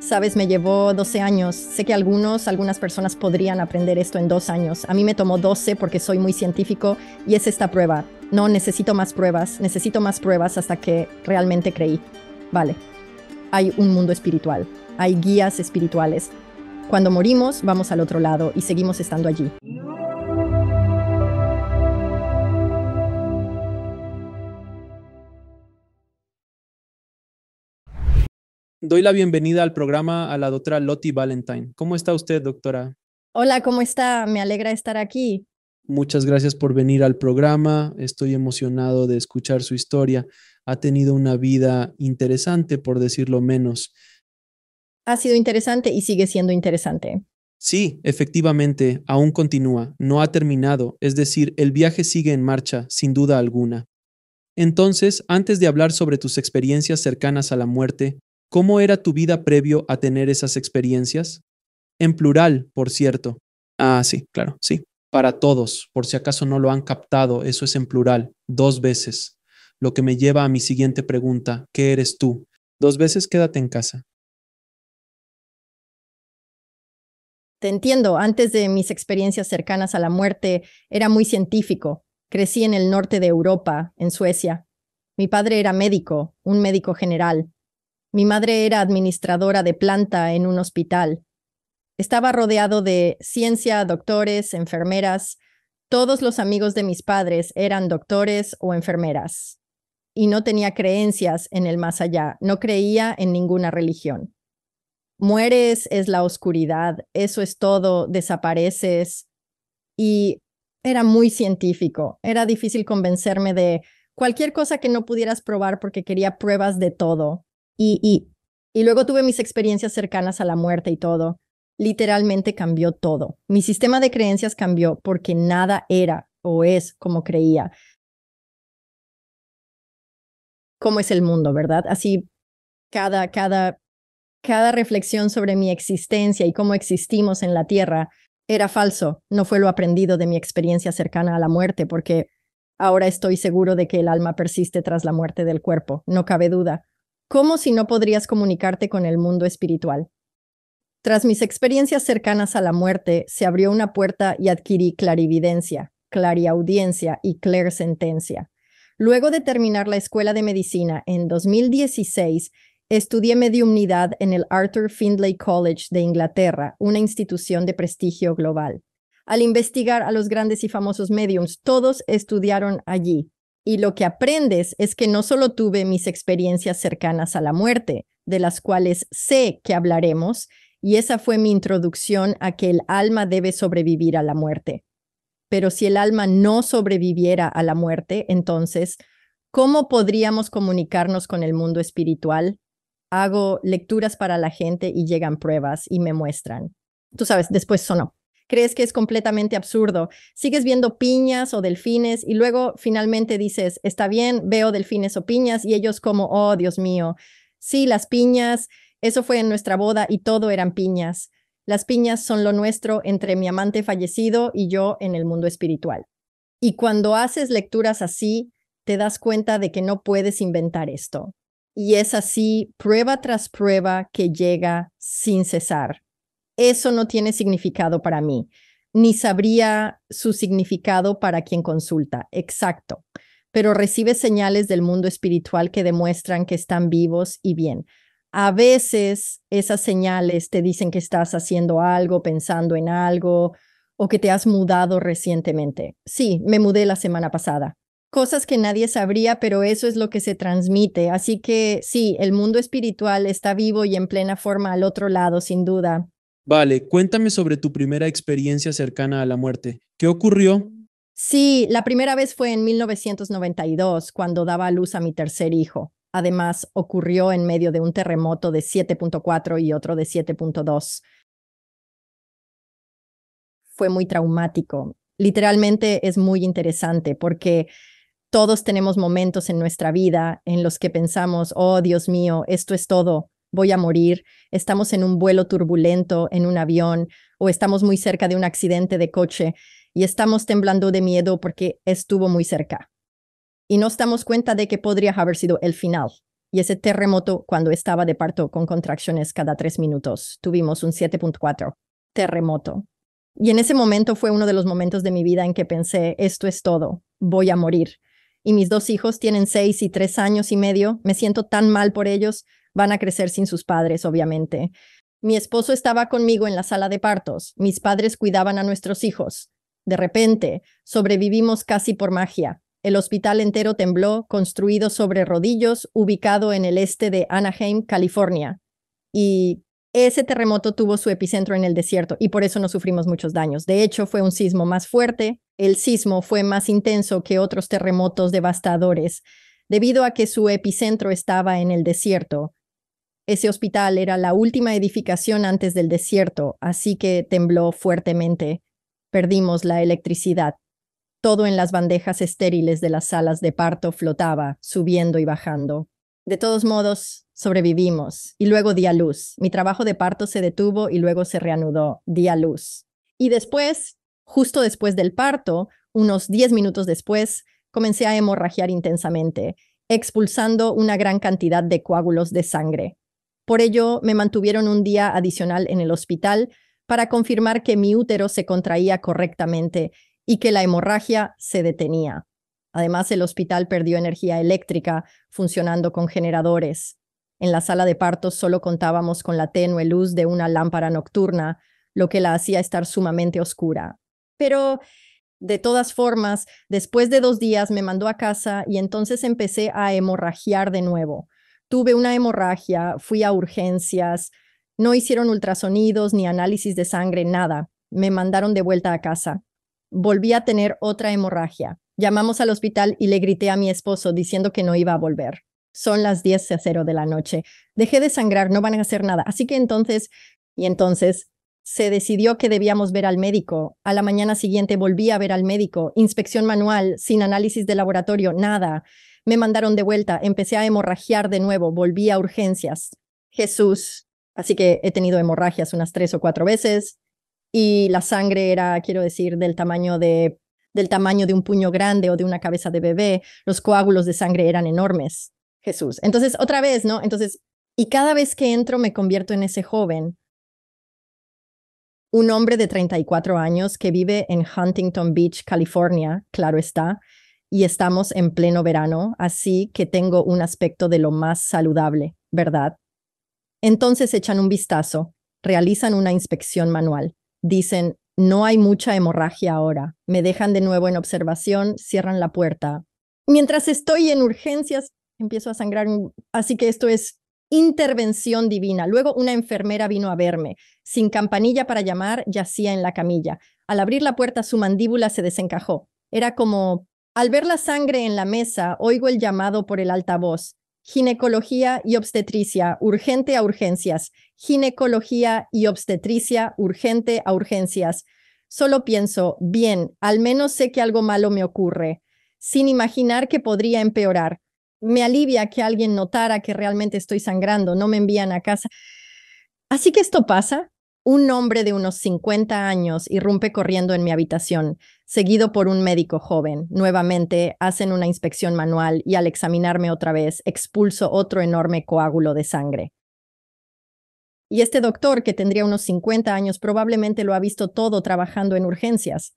Sabes, me llevó 12 años. Sé que algunas personas podrían aprender esto en 2 años. A mí me tomó 12 porque soy muy científico y es esta prueba. No, necesito más pruebas hasta que realmente creí. Vale, hay un mundo espiritual, hay guías espirituales. Cuando morimos, vamos al otro lado y seguimos estando allí. Doy la bienvenida al programa a la doctora Lottie Valentine. ¿Cómo está usted, doctora? Hola, ¿cómo está? Me alegra estar aquí. Muchas gracias por venir al programa. Estoy emocionado de escuchar su historia. Ha tenido una vida interesante, por decirlo menos. Ha sido interesante y sigue siendo interesante. Sí, efectivamente, aún continúa. No ha terminado. Es decir, el viaje sigue en marcha, sin duda alguna. Entonces, antes de hablar sobre tus experiencias cercanas a la muerte, ¿cómo era tu vida previo a tener esas experiencias? En plural, por cierto. Ah, sí, claro, sí. Para todos, por si acaso no lo han captado, eso es en plural, 2 veces. Lo que me lleva a mi siguiente pregunta, ¿qué eres tú? 2 veces quédate en casa. Te entiendo, antes de mis experiencias cercanas a la muerte, era muy científico. Crecí en el norte de Europa, en Suecia. Mi padre era médico, un médico general. Mi madre era administradora de planta en un hospital. Estaba rodeado de ciencia, doctores, enfermeras. Todos los amigos de mis padres eran doctores o enfermeras. Y no tenía creencias en el más allá, no creía en ninguna religión. Mueres, es la oscuridad, eso es todo, desapareces. Y era muy científico, era difícil convencerme de cualquier cosa que no pudieras probar porque quería pruebas de todo. Y, y, y luego tuve mis experiencias cercanas a la muerte y todo. Literalmente cambió todo. Mi sistema de creencias cambió porque nada era o es como creía. ¿Cómo es el mundo, verdad? Así cada reflexión sobre mi existencia y cómo existimos en la Tierra era falso. No fue lo aprendido de mi experiencia cercana a la muerte, porque ahora estoy seguro de que el alma persiste tras la muerte del cuerpo, no cabe duda. ¿Cómo si no podrías comunicarte con el mundo espiritual? Tras mis experiencias cercanas a la muerte, se abrió una puerta y adquirí clarividencia, clariaudiencia y clairsentencia. Luego de terminar la escuela de medicina en 2016, estudié mediumnidad en el Arthur Findlay College de Inglaterra, una institución de prestigio global. Al investigar a los grandes y famosos mediums, todos estudiaron allí. Y lo que aprendes es que no solo tuve mis experiencias cercanas a la muerte, de las cuales sé que hablaremos, y esa fue mi introducción a que el alma debe sobrevivir a la muerte. Pero si el alma no sobreviviera a la muerte, entonces, ¿cómo podríamos comunicarnos con el mundo espiritual? Hago lecturas para la gente y llegan pruebas y me muestran. Tú sabes, después sonó. Crees que es completamente absurdo. Sigues viendo piñas o delfines y luego finalmente dices, está bien, veo delfines o piñas y ellos como, oh, Dios mío. Sí, las piñas, eso fue en nuestra boda y todo eran piñas. Las piñas son lo nuestro entre mi amante fallecido y yo en el mundo espiritual. Y cuando haces lecturas así, te das cuenta de que no puedes inventar esto. Y es así, prueba tras prueba, que llega sin cesar. Eso no tiene significado para mí, ni sabría su significado para quien consulta. Exacto. Pero recibe señales del mundo espiritual que demuestran que están vivos y bien. A veces esas señales te dicen que estás haciendo algo, pensando en algo, o que te has mudado recientemente. Sí, me mudé la semana pasada. Cosas que nadie sabría, pero eso es lo que se transmite. Así que sí, el mundo espiritual está vivo y en plena forma al otro lado, sin duda. Vale, cuéntame sobre tu primera experiencia cercana a la muerte. ¿Qué ocurrió? Sí, la primera vez fue en 1992, cuando daba a luz a mi tercer hijo. Además, ocurrió en medio de un terremoto de 7.4 y otro de 7.2. Fue muy traumático. Literalmente es muy interesante porque todos tenemos momentos en nuestra vida en los que pensamos, oh Dios mío, esto es todo, voy a morir, estamos en un vuelo turbulento, en un avión, o estamos muy cerca de un accidente de coche y estamos temblando de miedo porque estuvo muy cerca. Y nos damos cuenta de que podría haber sido el final. y ese terremoto cuando estaba de parto con contracciones cada 3 minutos. Tuvimos un 7.4 terremoto. Y en ese momento fue uno de los momentos de mi vida en que pensé, esto es todo, voy a morir. Y mis 2 hijos tienen 6 y 3 años y medio, me siento tan mal por ellos, van a crecer sin sus padres, obviamente. Mi esposo estaba conmigo en la sala de partos, mis padres cuidaban a nuestros hijos. De repente, sobrevivimos casi por magia. El hospital entero tembló, construido sobre rodillos, ubicado en el este de Anaheim, California. Y ese terremoto tuvo su epicentro en el desierto y por eso no sufrimos muchos daños. De hecho, fue un sismo más fuerte. El sismo fue más intenso que otros terremotos devastadores, debido a que su epicentro estaba en el desierto. Ese hospital era la última edificación antes del desierto, así que tembló fuertemente. Perdimos la electricidad. Todo en las bandejas estériles de las salas de parto flotaba, subiendo y bajando. De todos modos, sobrevivimos y luego di a luz. Mi trabajo de parto se detuvo y luego se reanudó. Di a luz. Y después, justo después del parto, unos 10 minutos después, comencé a hemorragiar intensamente, expulsando una gran cantidad de coágulos de sangre. Por ello, me mantuvieron un día adicional en el hospital para confirmar que mi útero se contraía correctamente y que la hemorragia se detenía. Además, el hospital perdió energía eléctrica funcionando con generadores. En la sala de partos solo contábamos con la tenue luz de una lámpara nocturna, lo que la hacía estar sumamente oscura. Pero, de todas formas, después de 2 días me mandó a casa y entonces empecé a hemorragiar de nuevo. Tuve una hemorragia, fui a urgencias, no hicieron ultrasonidos ni análisis de sangre, nada. Me mandaron de vuelta a casa. Volví a tener otra hemorragia. Llamamos al hospital y le grité a mi esposo diciendo que no iba a volver. Son las 10:00 de la noche. Dejé de sangrar, no van a hacer nada. Así que entonces se decidió que debíamos ver al médico. A la mañana siguiente volví a ver al médico. Inspección manual, sin análisis de laboratorio, nada. Me mandaron de vuelta, empecé a hemorragiar de nuevo, volví a urgencias. Jesús. Así que he tenido hemorragias unas 3 o 4 veces. Y la sangre era, quiero decir, del tamaño de un puño grande o de una cabeza de bebé. Los coágulos de sangre eran enormes. Jesús. Entonces, otra vez, ¿no? Y cada vez que entro me convierto en ese joven. Un hombre de 34 años que vive en Huntington Beach, California, claro está, y estamos en pleno verano, así que tengo un aspecto de lo más saludable, ¿verdad? Entonces echan un vistazo, realizan una inspección manual. Dicen, no hay mucha hemorragia ahora. Me dejan de nuevo en observación, cierran la puerta. Mientras estoy en urgencias, empiezo a sangrar, así que esto es intervención divina. Luego una enfermera vino a verme. Sin campanilla para llamar, yacía en la camilla. Al abrir la puerta, su mandíbula se desencajó. Era como, al ver la sangre en la mesa, oigo el llamado por el altavoz. Ginecología y obstetricia, urgente a urgencias. Ginecología y obstetricia, urgente a urgencias. Solo pienso, bien, al menos sé que algo malo me ocurre, sin imaginar que podría empeorar. Me alivia que alguien notara que realmente estoy sangrando, no me envían a casa. Así que esto pasa. Un hombre de unos 50 años irrumpe corriendo en mi habitación, seguido por un médico joven. Nuevamente hacen una inspección manual y al examinarme otra vez, expulso otro enorme coágulo de sangre. Y este doctor, que tendría unos 50 años, probablemente lo ha visto todo trabajando en urgencias.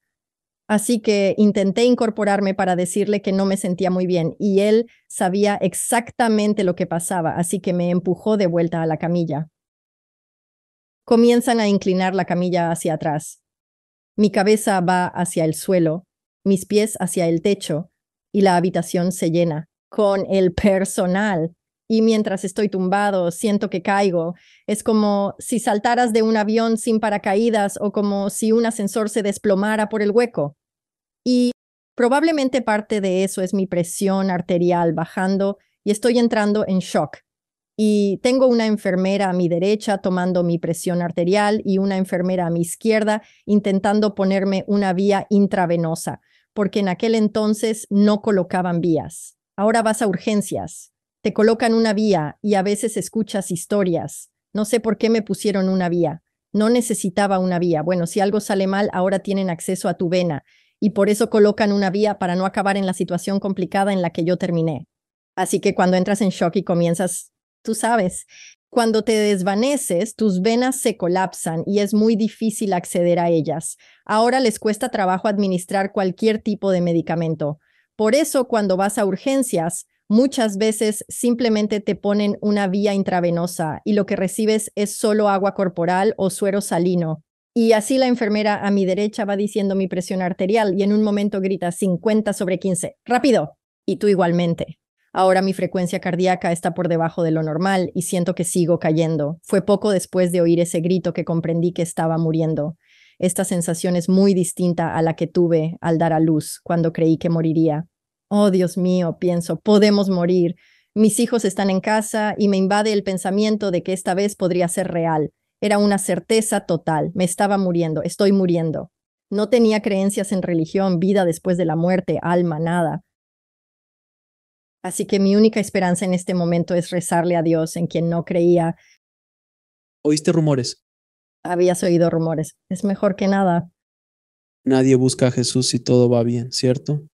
Así que intenté incorporarme para decirle que no me sentía muy bien y él sabía exactamente lo que pasaba, así que me empujó de vuelta a la camilla. Comienzan a inclinar la camilla hacia atrás. Mi cabeza va hacia el suelo, mis pies hacia el techo y la habitación se llena con el personal. Y mientras estoy tumbado, siento que caigo. Es como si saltaras de un avión sin paracaídas o como si un ascensor se desplomara por el hueco. Y probablemente parte de eso es mi presión arterial bajando y estoy entrando en shock. Y tengo una enfermera a mi derecha tomando mi presión arterial y una enfermera a mi izquierda intentando ponerme una vía intravenosa, porque en aquel entonces no colocaban vías. Ahora vas a urgencias, te colocan una vía y a veces escuchas historias. No sé por qué me pusieron una vía. No necesitaba una vía. Bueno, si algo sale mal, ahora tienen acceso a tu vena y por eso colocan una vía para no acabar en la situación complicada en la que yo terminé. Así que cuando entras en shock y comienzas, tú sabes, cuando te desvaneces, tus venas se colapsan y es muy difícil acceder a ellas. Ahora les cuesta trabajo administrar cualquier tipo de medicamento. Por eso, cuando vas a urgencias, muchas veces simplemente te ponen una vía intravenosa y lo que recibes es solo agua corporal o suero salino. Y así la enfermera a mi derecha va diciendo mi presión arterial y en un momento grita 50/15. ¡Rápido! Y tú igualmente. Ahora mi frecuencia cardíaca está por debajo de lo normal y siento que sigo cayendo. Fue poco después de oír ese grito que comprendí que estaba muriendo. Esta sensación es muy distinta a la que tuve al dar a luz cuando creí que moriría. Oh, Dios mío, pienso, podemos morir. Mis hijos están en casa y me invade el pensamiento de que esta vez podría ser real. Era una certeza total. Me estaba muriendo, estoy muriendo. No tenía creencias en religión, vida después de la muerte, alma, nada. Así que mi única esperanza en este momento es rezarle a Dios en quien no creía. ¿Oíste rumores? Habías oído rumores. Es mejor que nada. Nadie busca a Jesús si todo va bien, ¿cierto?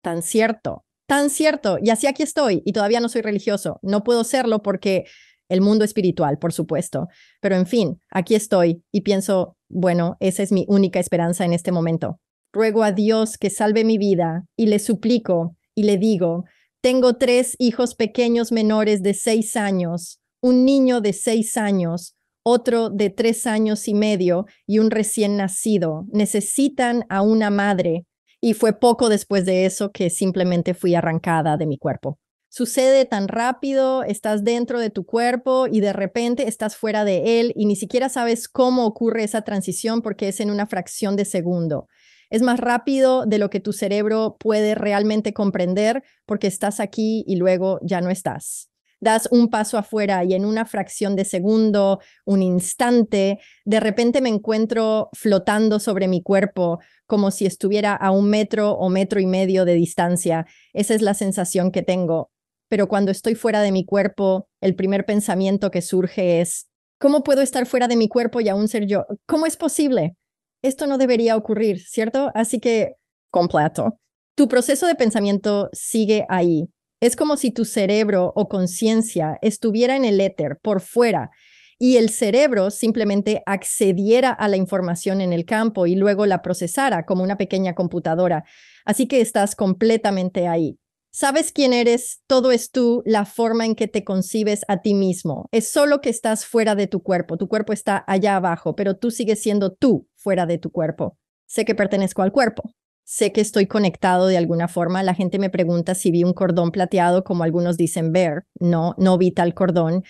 Tan cierto, tan cierto. Y así aquí estoy y todavía no soy religioso. No puedo serlo porque el mundo espiritual, por supuesto. Pero en fin, aquí estoy y pienso, bueno, esa es mi única esperanza en este momento. Ruego a Dios que salve mi vida y le suplico y le digo, tengo 3 hijos pequeños menores de 6 años, un niño de 6 años, otro de 3 años y medio y un recién nacido. Necesitan a una madre. Y fue poco después de eso que simplemente fui arrancada de mi cuerpo. Sucede tan rápido, estás dentro de tu cuerpo y de repente estás fuera de él y ni siquiera sabes cómo ocurre esa transición porque es en una fracción de segundo. Es más rápido de lo que tu cerebro puede realmente comprender porque estás aquí y luego ya no estás. Das un paso afuera y en una fracción de segundo, un instante, de repente me encuentro flotando sobre mi cuerpo como si estuviera a 1 metro o 1,5 metros de distancia. Esa es la sensación que tengo. Pero cuando estoy fuera de mi cuerpo, el primer pensamiento que surge es, ¿cómo puedo estar fuera de mi cuerpo y aún ser yo? ¿Cómo es posible? Esto no debería ocurrir, ¿cierto? Así que, completo. Tu proceso de pensamiento sigue ahí. Es como si tu cerebro o conciencia estuviera en el éter, por fuera, y el cerebro simplemente accediera a la información en el campo y luego la procesara como una pequeña computadora. Así que estás completamente ahí. Sabes quién eres, todo es tú, la forma en que te concibes a ti mismo. Es solo que estás fuera de tu cuerpo está allá abajo, pero tú sigues siendo tú fuera de tu cuerpo. Sé que pertenezco al cuerpo. Sé que estoy conectado de alguna forma. La gente me pregunta si vi un cordón plateado, como algunos dicen ver. No, no vi tal cordón.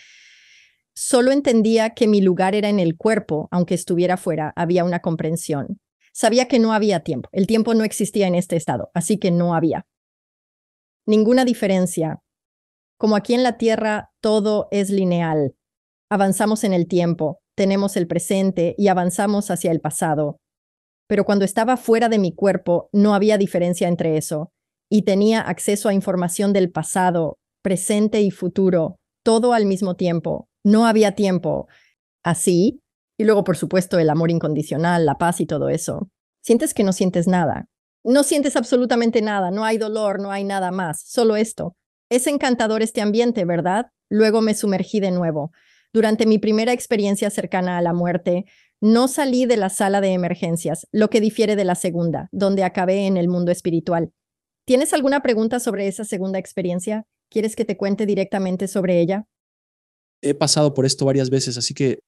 Solo entendía que mi lugar era en el cuerpo, aunque estuviera fuera, había una comprensión. Sabía que no había tiempo. El tiempo no existía en este estado, así que no había ninguna diferencia. Como aquí en la Tierra, todo es lineal. Avanzamos en el tiempo, tenemos el presente y avanzamos hacia el pasado. Pero cuando estaba fuera de mi cuerpo, no había diferencia entre eso, y tenía acceso a información del pasado, presente y futuro, todo al mismo tiempo. No había tiempo. Así, y luego, por supuesto, el amor incondicional, la paz y todo eso. Sientes que no sientes nada. No sientes absolutamente nada, no hay dolor, no hay nada más, solo esto. Es encantador este ambiente, ¿verdad? Luego me sumergí de nuevo. Durante mi primera experiencia cercana a la muerte, no salí de la sala de emergencias, lo que difiere de la segunda, donde acabé en el mundo espiritual. ¿Tienes alguna pregunta sobre esa segunda experiencia? ¿Quieres que te cuente directamente sobre ella? He pasado por esto varias veces, así que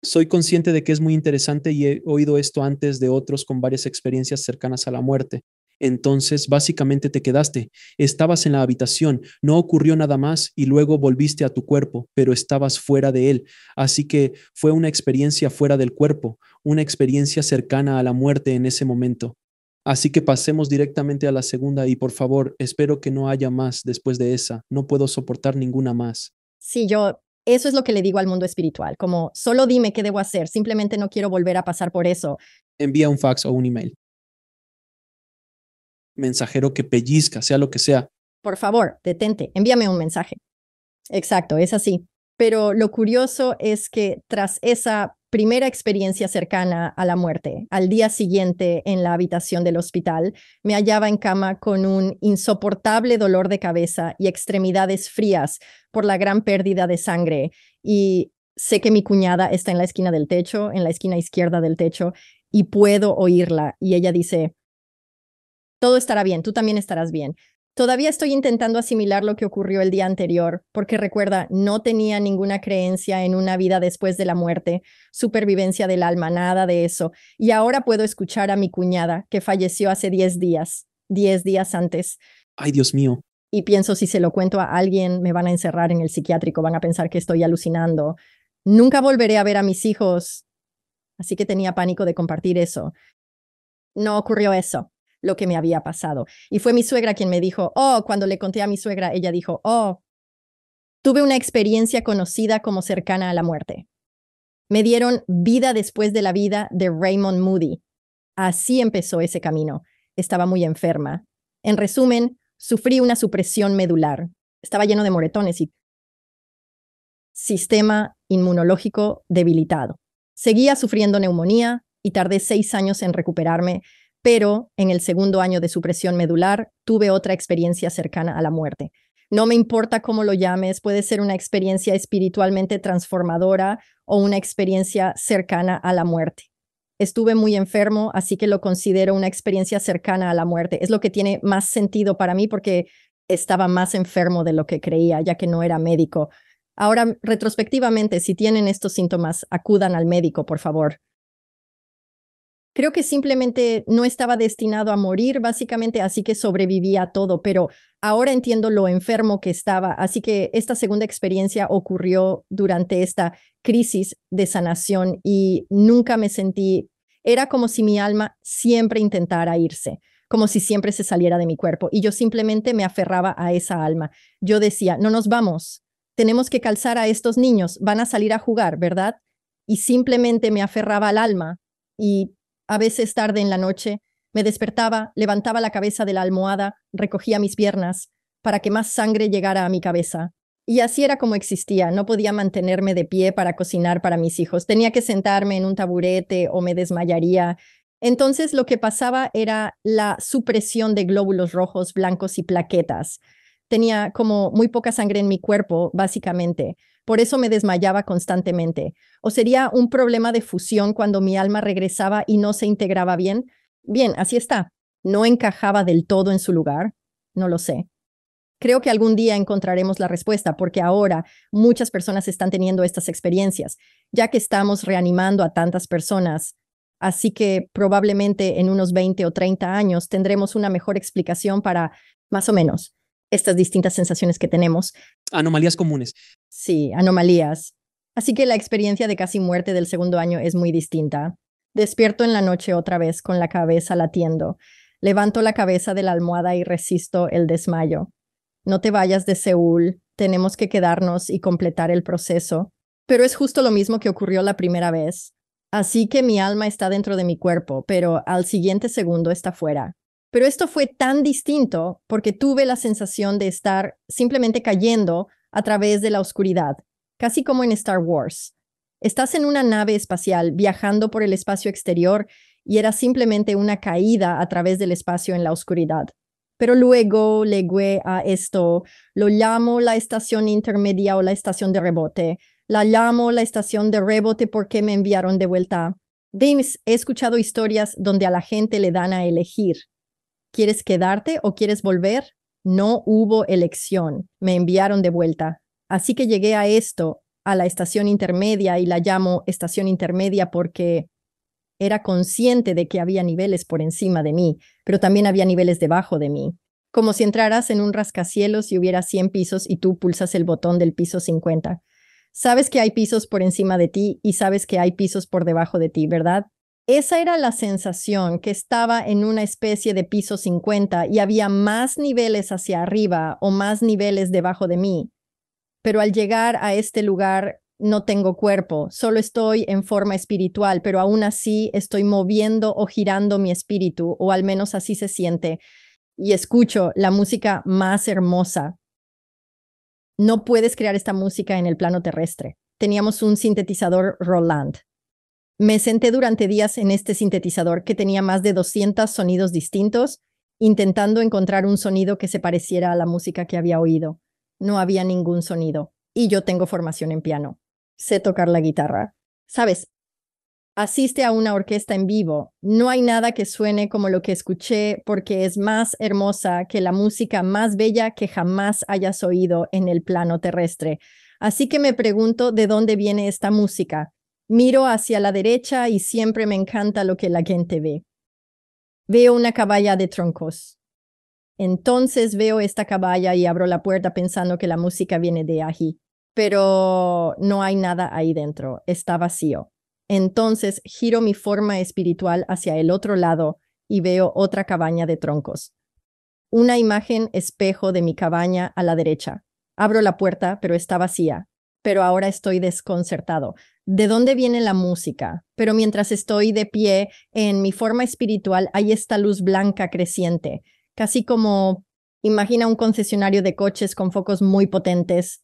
soy consciente de que es muy interesante y he oído esto antes de otros con varias experiencias cercanas a la muerte. Entonces, básicamente te quedaste, estabas en la habitación, no ocurrió nada más y luego volviste a tu cuerpo, pero estabas fuera de él. Así que fue una experiencia fuera del cuerpo, una experiencia cercana a la muerte en ese momento. Así que pasemos directamente a la segunda y por favor, espero que no haya más después de esa. No puedo soportar ninguna más. Sí, eso es lo que le digo al mundo espiritual, como solo dime qué debo hacer, simplemente no quiero volver a pasar por eso. Envía un fax o un email. Mensajero que pellizca, sea lo que sea. Por favor, detente, envíame un mensaje. Exacto, es así. Pero lo curioso es que tras esa primera experiencia cercana a la muerte. Al día siguiente, en la habitación del hospital, me hallaba en cama con un insoportable dolor de cabeza y extremidades frías por la gran pérdida de sangre. Y sé que mi cuñada está en la esquina del techo, en la esquina izquierda del techo, y puedo oírla. Y ella dice, todo estará bien, tú también estarás bien. Todavía estoy intentando asimilar lo que ocurrió el día anterior, porque recuerda, no tenía ninguna creencia en una vida después de la muerte, supervivencia del alma, nada de eso. Y ahora puedo escuchar a mi cuñada, que falleció hace 10 días antes. Ay, Dios mío. Y pienso, si se lo cuento a alguien, me van a encerrar en el psiquiátrico, van a pensar que estoy alucinando. Nunca volveré a ver a mis hijos, así que tenía pánico de compartir eso. No ocurrió eso, lo que me había pasado. Y fue mi suegra quien me dijo, cuando le conté a mi suegra, ella dijo, tuve una experiencia conocida como cercana a la muerte. Me dieron vida después de la vida de Raymond Moody. Así empezó ese camino. Estaba muy enferma. En resumen, sufrí una supresión medular. Estaba lleno de moretones y sistema inmunológico debilitado. Seguía sufriendo neumonía y tardé 6 años en recuperarme, pero en el segundo año de supresión medular tuve otra experiencia cercana a la muerte. No me importa cómo lo llames, puede ser una experiencia espiritualmente transformadora o una experiencia cercana a la muerte. Estuve muy enfermo, así que lo considero una experiencia cercana a la muerte. Es lo que tiene más sentido para mí porque estaba más enfermo de lo que creía, ya que no era médico. Ahora, retrospectivamente, si tienen estos síntomas, acudan al médico, por favor. Creo que simplemente no estaba destinado a morir, básicamente, así que sobreviví a todo, pero ahora entiendo lo enfermo que estaba, así que esta segunda experiencia ocurrió durante esta crisis de sanación y nunca me sentí, era como si mi alma siempre intentara irse, como si siempre se saliera de mi cuerpo y yo simplemente me aferraba a esa alma. Yo decía, no nos vamos, tenemos que calzar a estos niños, van a salir a jugar, ¿verdad? Y simplemente me aferraba al alma y a veces tarde en la noche, me despertaba, levantaba la cabeza de la almohada, recogía mis piernas para que más sangre llegara a mi cabeza. Y así era como existía. No podía mantenerme de pie para cocinar para mis hijos. Tenía que sentarme en un taburete o me desmayaría. Entonces lo que pasaba era la supresión de glóbulos rojos, blancos y plaquetas. Tenía como muy poca sangre en mi cuerpo, básicamente. Por eso me desmayaba constantemente. ¿O sería un problema de fusión cuando mi alma regresaba y no se integraba bien? Bien, así está. ¿No encajaba del todo en su lugar? No lo sé. Creo que algún día encontraremos la respuesta porque ahora muchas personas están teniendo estas experiencias, ya que estamos reanimando a tantas personas. Así que probablemente en unos 20 o 30 años tendremos una mejor explicación para, más o menos, estas distintas sensaciones que tenemos. Anomalías comunes. Sí, anomalías. Así que la experiencia de casi muerte del segundo año es muy distinta. Despierto en la noche otra vez con la cabeza latiendo. Levanto la cabeza de la almohada y resisto el desmayo. No te vayas de Seúl, tenemos que quedarnos y completar el proceso. Pero es justo lo mismo que ocurrió la primera vez. Así que mi alma está dentro de mi cuerpo, pero al siguiente segundo está fuera. Pero esto fue tan distinto porque tuve la sensación de estar simplemente cayendo a través de la oscuridad, casi como en Star Wars. Estás en una nave espacial viajando por el espacio exterior y era simplemente una caída a través del espacio en la oscuridad. Pero luego legué a esto, lo llamo la estación intermedia o la estación de rebote. La llamo la estación de rebote porque me enviaron de vuelta. James, he escuchado historias donde a la gente le dan a elegir. ¿Quieres quedarte o quieres volver? No hubo elección. Me enviaron de vuelta. Así que llegué a esto, a la estación intermedia, y la llamo estación intermedia porque era consciente de que había niveles por encima de mí, pero también había niveles debajo de mí. Como si entraras en un rascacielos y hubiera 100 pisos y tú pulsas el botón del piso 50. Sabes que hay pisos por encima de ti y sabes que hay pisos por debajo de ti, ¿verdad? Esa era la sensación, que estaba en una especie de piso 50 y había más niveles hacia arriba o más niveles debajo de mí. Pero al llegar a este lugar no tengo cuerpo, solo estoy en forma espiritual, pero aún así estoy moviendo o girando mi espíritu, o al menos así se siente, y escucho la música más hermosa. No puedes crear esta música en el plano terrestre. Teníamos un sintetizador Roland. Me senté durante días en este sintetizador que tenía más de 200 sonidos distintos, intentando encontrar un sonido que se pareciera a la música que había oído. No había ningún sonido. Y yo tengo formación en piano. Sé tocar la guitarra. ¿Sabes? Asiste a una orquesta en vivo. No hay nada que suene como lo que escuché porque es más hermosa que la música más bella que jamás hayas oído en el plano terrestre. Así que me pregunto de dónde viene esta música. Miro hacia la derecha y siempre me encanta lo que la gente ve. Veo una caballa de troncos. Entonces veo esta caballa y abro la puerta pensando que la música viene de allí. Pero no hay nada ahí dentro. Está vacío. Entonces giro mi forma espiritual hacia el otro lado y veo otra cabaña de troncos. Una imagen espejo de mi cabaña a la derecha. Abro la puerta, pero está vacía. Pero ahora estoy desconcertado. ¿De dónde viene la música? Pero mientras estoy de pie, en mi forma espiritual hay esta luz blanca creciente, casi como, imagina un concesionario de coches con focos muy potentes.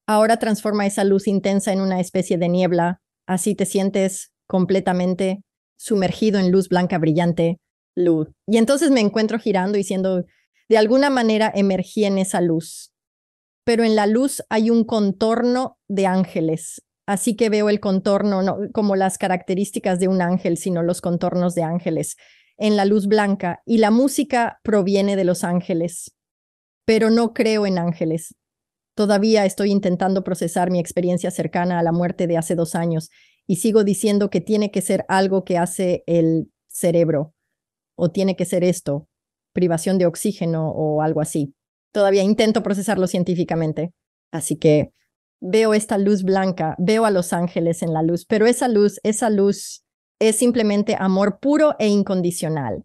Ahora transforma esa luz intensa en una especie de niebla. Así te sientes completamente sumergido en luz blanca brillante. Luz. Y entonces me encuentro girando y siendo, de alguna manera emergí en esa luz. Pero en la luz hay un contorno de ángeles. Así que veo el contorno, no como las características de un ángel, sino los contornos de ángeles en la luz blanca. Y la música proviene de los ángeles. Pero no creo en ángeles. Todavía estoy intentando procesar mi experiencia cercana a la muerte de hace 2 años y sigo diciendo que tiene que ser algo que hace el cerebro o tiene que ser esto, privación de oxígeno o algo así. Todavía intento procesarlo científicamente. Así que veo esta luz blanca, veo a los ángeles en la luz, pero esa luz es simplemente amor puro e incondicional.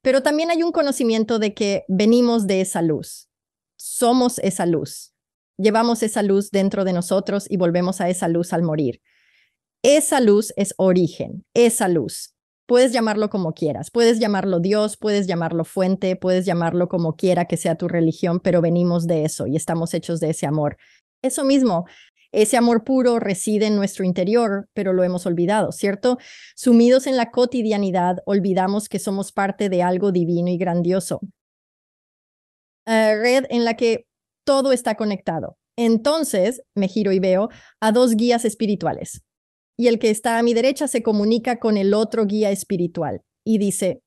Pero también hay un conocimiento de que venimos de esa luz. Somos esa luz. Llevamos esa luz dentro de nosotros y volvemos a esa luz al morir. Esa luz es origen, esa luz. Puedes llamarlo como quieras, puedes llamarlo Dios, puedes llamarlo fuente, puedes llamarlo como quiera que sea tu religión, pero venimos de eso y estamos hechos de ese amor. Eso mismo, ese amor puro reside en nuestro interior, pero lo hemos olvidado, ¿cierto? Sumidos en la cotidianidad, olvidamos que somos parte de algo divino y grandioso. Red en la que todo está conectado. Entonces, me giro y veo a 2 guías espirituales. Y el que está a mi derecha se comunica con el otro guía espiritual y dice,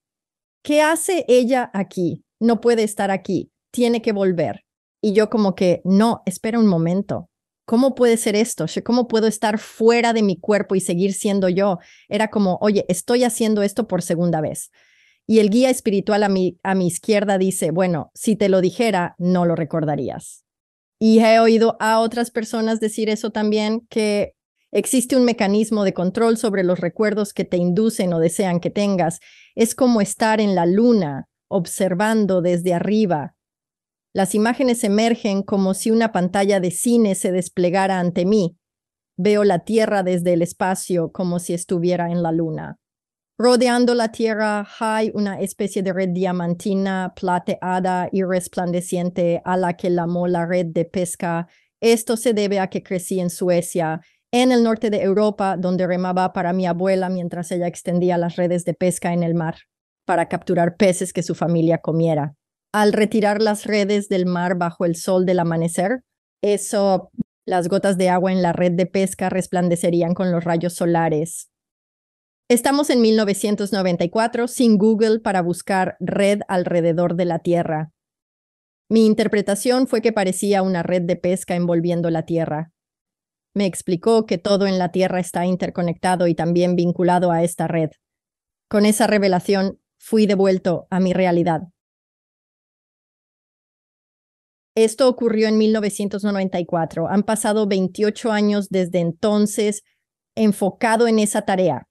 ¿qué hace ella aquí? No puede estar aquí, tiene que volver. Y yo como que, no, espera un momento. ¿Cómo puede ser esto? ¿Cómo puedo estar fuera de mi cuerpo y seguir siendo yo? Era como, oye, estoy haciendo esto por segunda vez. Y el guía espiritual a mi izquierda dice, bueno, si te lo dijera, no lo recordarías. Y he oído a otras personas decir eso también, que existe un mecanismo de control sobre los recuerdos que te inducen o desean que tengas. Es como estar en la luna, observando desde arriba. Las imágenes emergen como si una pantalla de cine se desplegara ante mí. Veo la Tierra desde el espacio como si estuviera en la luna. Rodeando la Tierra hay una especie de red diamantina, plateada y resplandeciente a la que llamó la red de pesca. Esto se debe a que crecí en Suecia, en el norte de Europa, donde remaba para mi abuela mientras ella extendía las redes de pesca en el mar para capturar peces que su familia comiera. Al retirar las redes del mar bajo el sol del amanecer, las gotas de agua en la red de pesca resplandecerían con los rayos solares. Estamos en 1994, sin Google para buscar red alrededor de la Tierra. Mi interpretación fue que parecía una red de pesca envolviendo la Tierra. Me explicó que todo en la Tierra está interconectado y también vinculado a esta red. Con esa revelación, fui devuelto a mi realidad. Esto ocurrió en 1994. Han pasado 28 años desde entonces enfocado en esa tarea.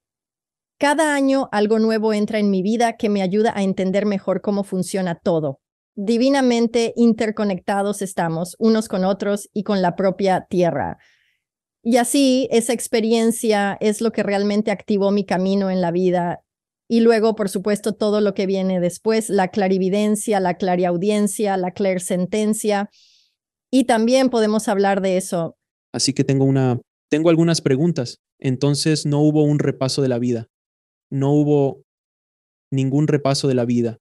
Cada año algo nuevo entra en mi vida que me ayuda a entender mejor cómo funciona todo. Divinamente interconectados estamos unos con otros y con la propia Tierra. Y así, esa experiencia es lo que realmente activó mi camino en la vida. Y luego, por supuesto, todo lo que viene después, la clarividencia, la clariaudiencia, la clairsentencia. Y también podemos hablar de eso. Así que tengo algunas preguntas. Entonces no hubo un repaso de la vida. No hubo ningún repaso de la vida.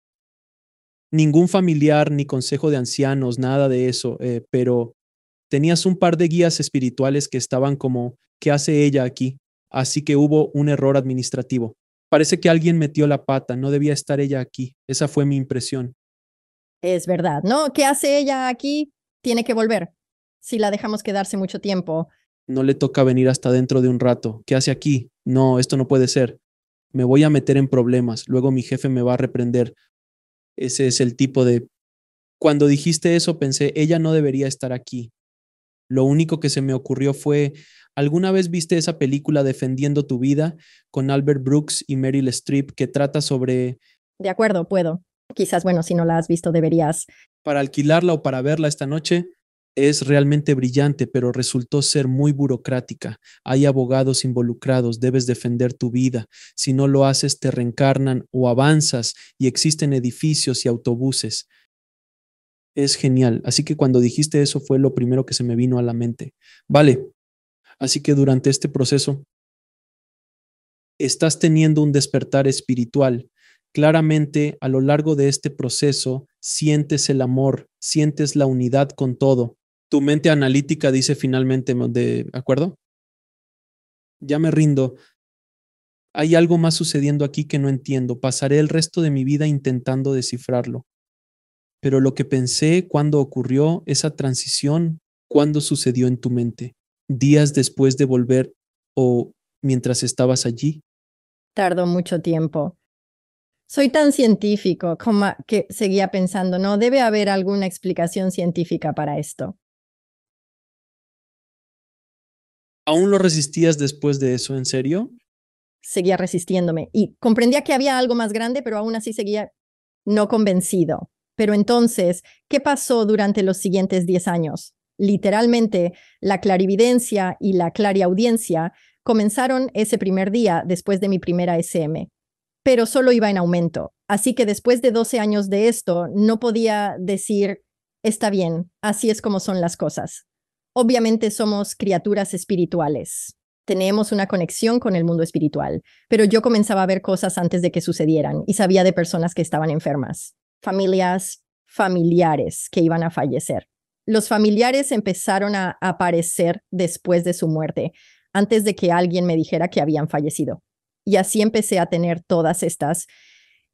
Ningún familiar ni consejo de ancianos, nada de eso, pero tenías un par de guías espirituales que estaban como, ¿qué hace ella aquí? Así que hubo un error administrativo. Parece que alguien metió la pata, no debía estar ella aquí. Esa fue mi impresión. Es verdad, ¿no? ¿Qué hace ella aquí? Tiene que volver. Si la dejamos quedarse mucho tiempo. No le toca venir hasta dentro de un rato. ¿Qué hace aquí? No, esto no puede ser. Me voy a meter en problemas. Luego mi jefe me va a reprender. Ese es el tipo de... Cuando dijiste eso pensé, ella no debería estar aquí. Lo único que se me ocurrió fue, ¿alguna vez viste esa película Defendiendo tu vida con Albert Brooks y Meryl Streep que trata sobre De acuerdo, puedo. Quizás, bueno, si no la has visto, deberías. para alquilarla o para verla esta noche? Es realmente brillante, pero resultó ser muy burocrática. Hay abogados involucrados, debes defender tu vida. Si no lo haces, te reencarnan o avanzas y existen edificios y autobuses. Es genial. Así que cuando dijiste eso fue lo primero que se me vino a la mente. Vale, así que durante este proceso estás teniendo un despertar espiritual. Claramente, a lo largo de este proceso, sientes el amor, sientes la unidad con todo. Tu mente analítica dice finalmente, ¿de acuerdo? Ya me rindo. Hay algo más sucediendo aquí que no entiendo. Pasaré el resto de mi vida intentando descifrarlo. Pero lo que pensé cuando ocurrió esa transición, ¿cuándo sucedió en tu mente? ¿Días después de volver o mientras estabas allí? Tardó mucho tiempo. Soy tan científico como que seguía pensando, no, debe haber alguna explicación científica para esto. ¿Aún lo resistías después de eso? ¿En serio? Seguía resistiéndome y comprendía que había algo más grande, pero aún así seguía no convencido. Pero entonces, ¿qué pasó durante los siguientes 10 años? Literalmente, la clarividencia y la clariaudiencia comenzaron ese primer día después de mi primera SM, pero solo iba en aumento. Así que después de 12 años de esto, no podía decir, está bien, así es como son las cosas. Obviamente somos criaturas espirituales. Tenemos una conexión con el mundo espiritual, pero yo comenzaba a ver cosas antes de que sucedieran y sabía de personas que estaban enfermas, familiares que iban a fallecer. Los familiares empezaron a aparecer después de su muerte, antes de que alguien me dijera que habían fallecido. Y así empecé a tener todas estas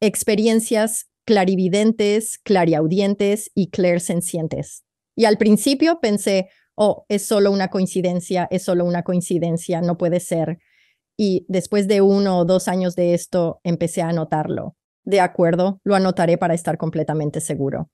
experiencias clarividentes, clariaudientes y clairsencientes. Y al principio pensé, oh, es solo una coincidencia, no puede ser. Y después de 1 o 2 años de esto, empecé a anotarlo. De acuerdo, lo anotaré para estar completamente seguro.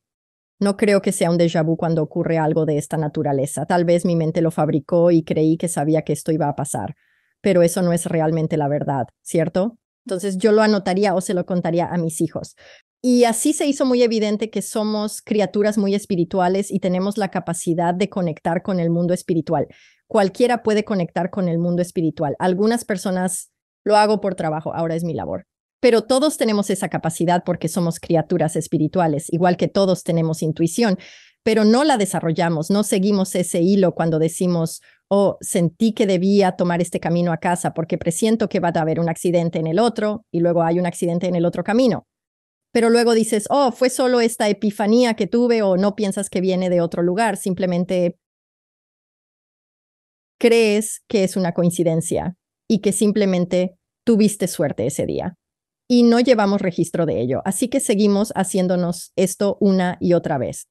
No creo que sea un déjà vu cuando ocurre algo de esta naturaleza. Tal vez mi mente lo fabricó y creí que sabía que esto iba a pasar, pero eso no es realmente la verdad, ¿cierto? Entonces yo lo anotaría o se lo contaría a mis hijos. Y así se hizo muy evidente que somos criaturas muy espirituales y tenemos la capacidad de conectar con el mundo espiritual. Cualquiera puede conectar con el mundo espiritual. Algunas personas lo hago por trabajo, ahora es mi labor. Pero todos tenemos esa capacidad porque somos criaturas espirituales, igual que todos tenemos intuición, pero no la desarrollamos, no seguimos ese hilo cuando decimos, oh, sentí que debía tomar este camino a casa porque presiento que va a haber un accidente en el otro y luego hay un accidente en el otro camino. Pero luego dices, oh, fue solo esta epifanía que tuve o no piensas que viene de otro lugar, simplemente crees que es una coincidencia y que simplemente tuviste suerte ese día. Y no llevamos registro de ello, así que seguimos haciéndonos esto una y otra vez.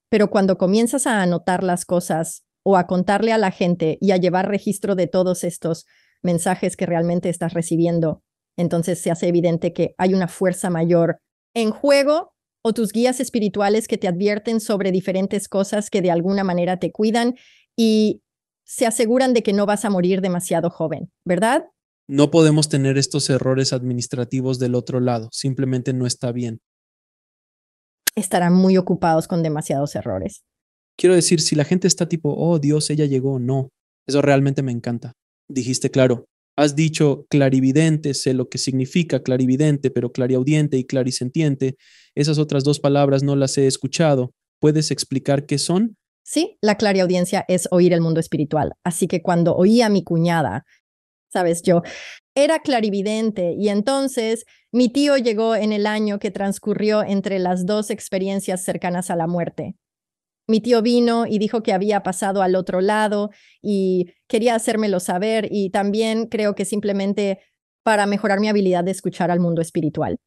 Pero cuando comienzas a anotar las cosas o a contarle a la gente y a llevar registro de todos estos mensajes que realmente estás recibiendo, entonces se hace evidente que hay una fuerza mayor en juego o tus guías espirituales que te advierten sobre diferentes cosas que de alguna manera te cuidan y se aseguran de que no vas a morir demasiado joven, ¿verdad? No podemos tener estos errores administrativos del otro lado. Simplemente no está bien. Estarán muy ocupados con demasiados errores. Quiero decir, si la gente está tipo, oh Dios, ella llegó, no. Eso realmente me encanta. Dijiste claro. Has dicho clarividente, sé lo que significa clarividente, pero clariaudiente y clarisentiente. Esas otras dos palabras no las he escuchado. ¿Puedes explicar qué son? Sí, la clariaudiencia es oír el mundo espiritual. Así que cuando oí a mi cuñada Sabes, yo era clarividente y entonces mi tío llegó en el año que transcurrió entre las dos experiencias cercanas a la muerte. Mi tío vino y dijo que había pasado al otro lado y quería hacérmelo saber y también creo que simplemente para mejorar mi habilidad de escuchar al mundo espiritual.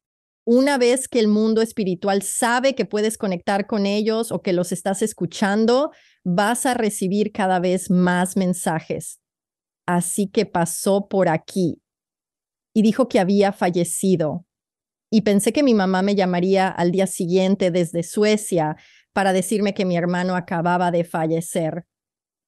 Una vez que el mundo espiritual sabe que puedes conectar con ellos o que los estás escuchando, vas a recibir cada vez más mensajes. Así que pasó por aquí y dijo que había fallecido. Y pensé que mi mamá me llamaría al día siguiente desde Suecia para decirme que mi hermano acababa de fallecer.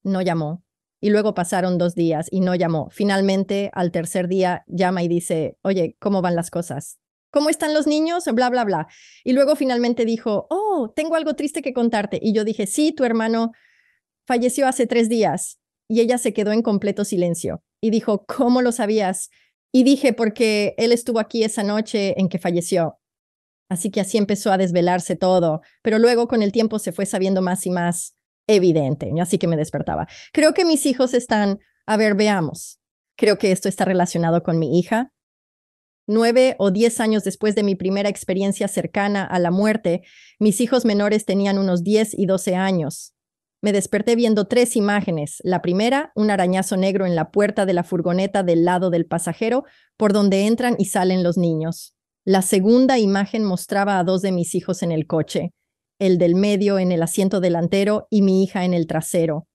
No llamó. Y luego pasaron 2 días y no llamó. Finalmente, al tercer día, llama y dice, oye, ¿cómo van las cosas? ¿Cómo están los niños? Bla, bla, bla. Y luego finalmente dijo, oh, tengo algo triste que contarte. Y yo dije, sí, tu hermano falleció hace 3 días. Y ella se quedó en completo silencio. Y dijo, ¿cómo lo sabías? Y dije, porque él estuvo aquí esa noche en que falleció. Así que así empezó a desvelarse todo, pero luego con el tiempo se fue sabiendo más y más evidente, así que me despertaba. Creo que mis hijos están, a ver, veamos. Creo que esto está relacionado con mi hija. 9 o 10 años después de mi primera experiencia cercana a la muerte, mis hijos menores tenían unos 10 y 12 años. Me desperté viendo 3 imágenes. La primera, un arañazo negro en la puerta de la furgoneta del lado del pasajero, por donde entran y salen los niños. La segunda imagen mostraba a 2 de mis hijos en el coche, el del medio en el asiento delantero y mi hija en el trasero.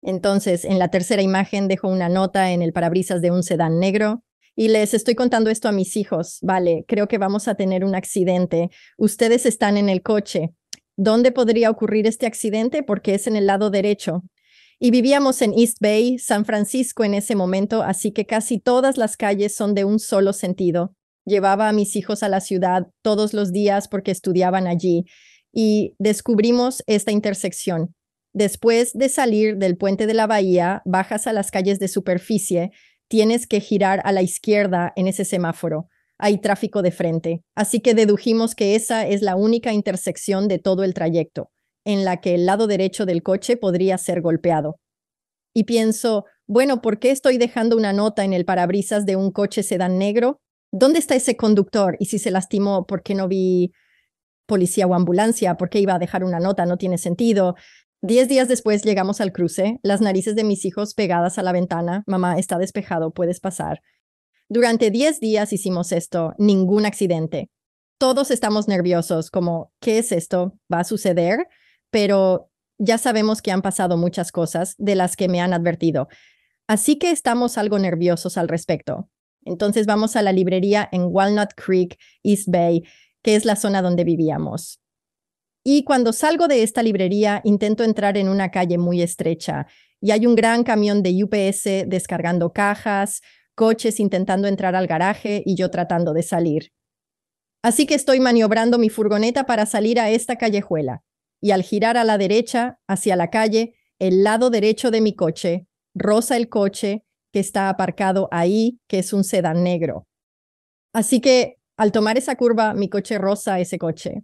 Entonces, en la tercera imagen dejo una nota en el parabrisas de un sedán negro y les estoy contando esto a mis hijos. Vale, creo que vamos a tener un accidente. Ustedes están en el coche. ¿Dónde podría ocurrir este accidente? Porque es en el lado derecho. Y vivíamos en East Bay, San Francisco en ese momento, así que casi todas las calles son de un solo sentido. Llevaba a mis hijos a la ciudad todos los días porque estudiaban allí y descubrimos esta intersección. Después de salir del puente de la bahía, bajas a las calles de superficie, tienes que girar a la izquierda en ese semáforo. Hay tráfico de frente. Así que dedujimos que esa es la única intersección de todo el trayecto, en la que el lado derecho del coche podría ser golpeado. Y pienso, bueno, ¿por qué estoy dejando una nota en el parabrisas de un coche sedán negro? ¿Dónde está ese conductor? Y si se lastimó, ¿por qué no vi policía o ambulancia? ¿Por qué iba a dejar una nota? No tiene sentido. 10 días después llegamos al cruce, las narices de mis hijos pegadas a la ventana. Mamá, está despejado, puedes pasar. Durante 10 días hicimos esto, ningún accidente. Todos estamos nerviosos, como, ¿qué es esto? ¿Va a suceder? Pero ya sabemos que han pasado muchas cosas de las que me han advertido. Así que estamos algo nerviosos al respecto. Entonces vamos a la librería en Walnut Creek, East Bay, que es la zona donde vivíamos. Y cuando salgo de esta librería, intento entrar en una calle muy estrecha y hay un gran camión de UPS descargando cajas, coches intentando entrar al garaje y yo tratando de salir. Así que estoy maniobrando mi furgoneta para salir a esta callejuela. Y al girar a la derecha, hacia la calle, el lado derecho de mi coche roza el coche que está aparcado ahí, que es un sedán negro. Así que al tomar esa curva, mi coche roza ese coche.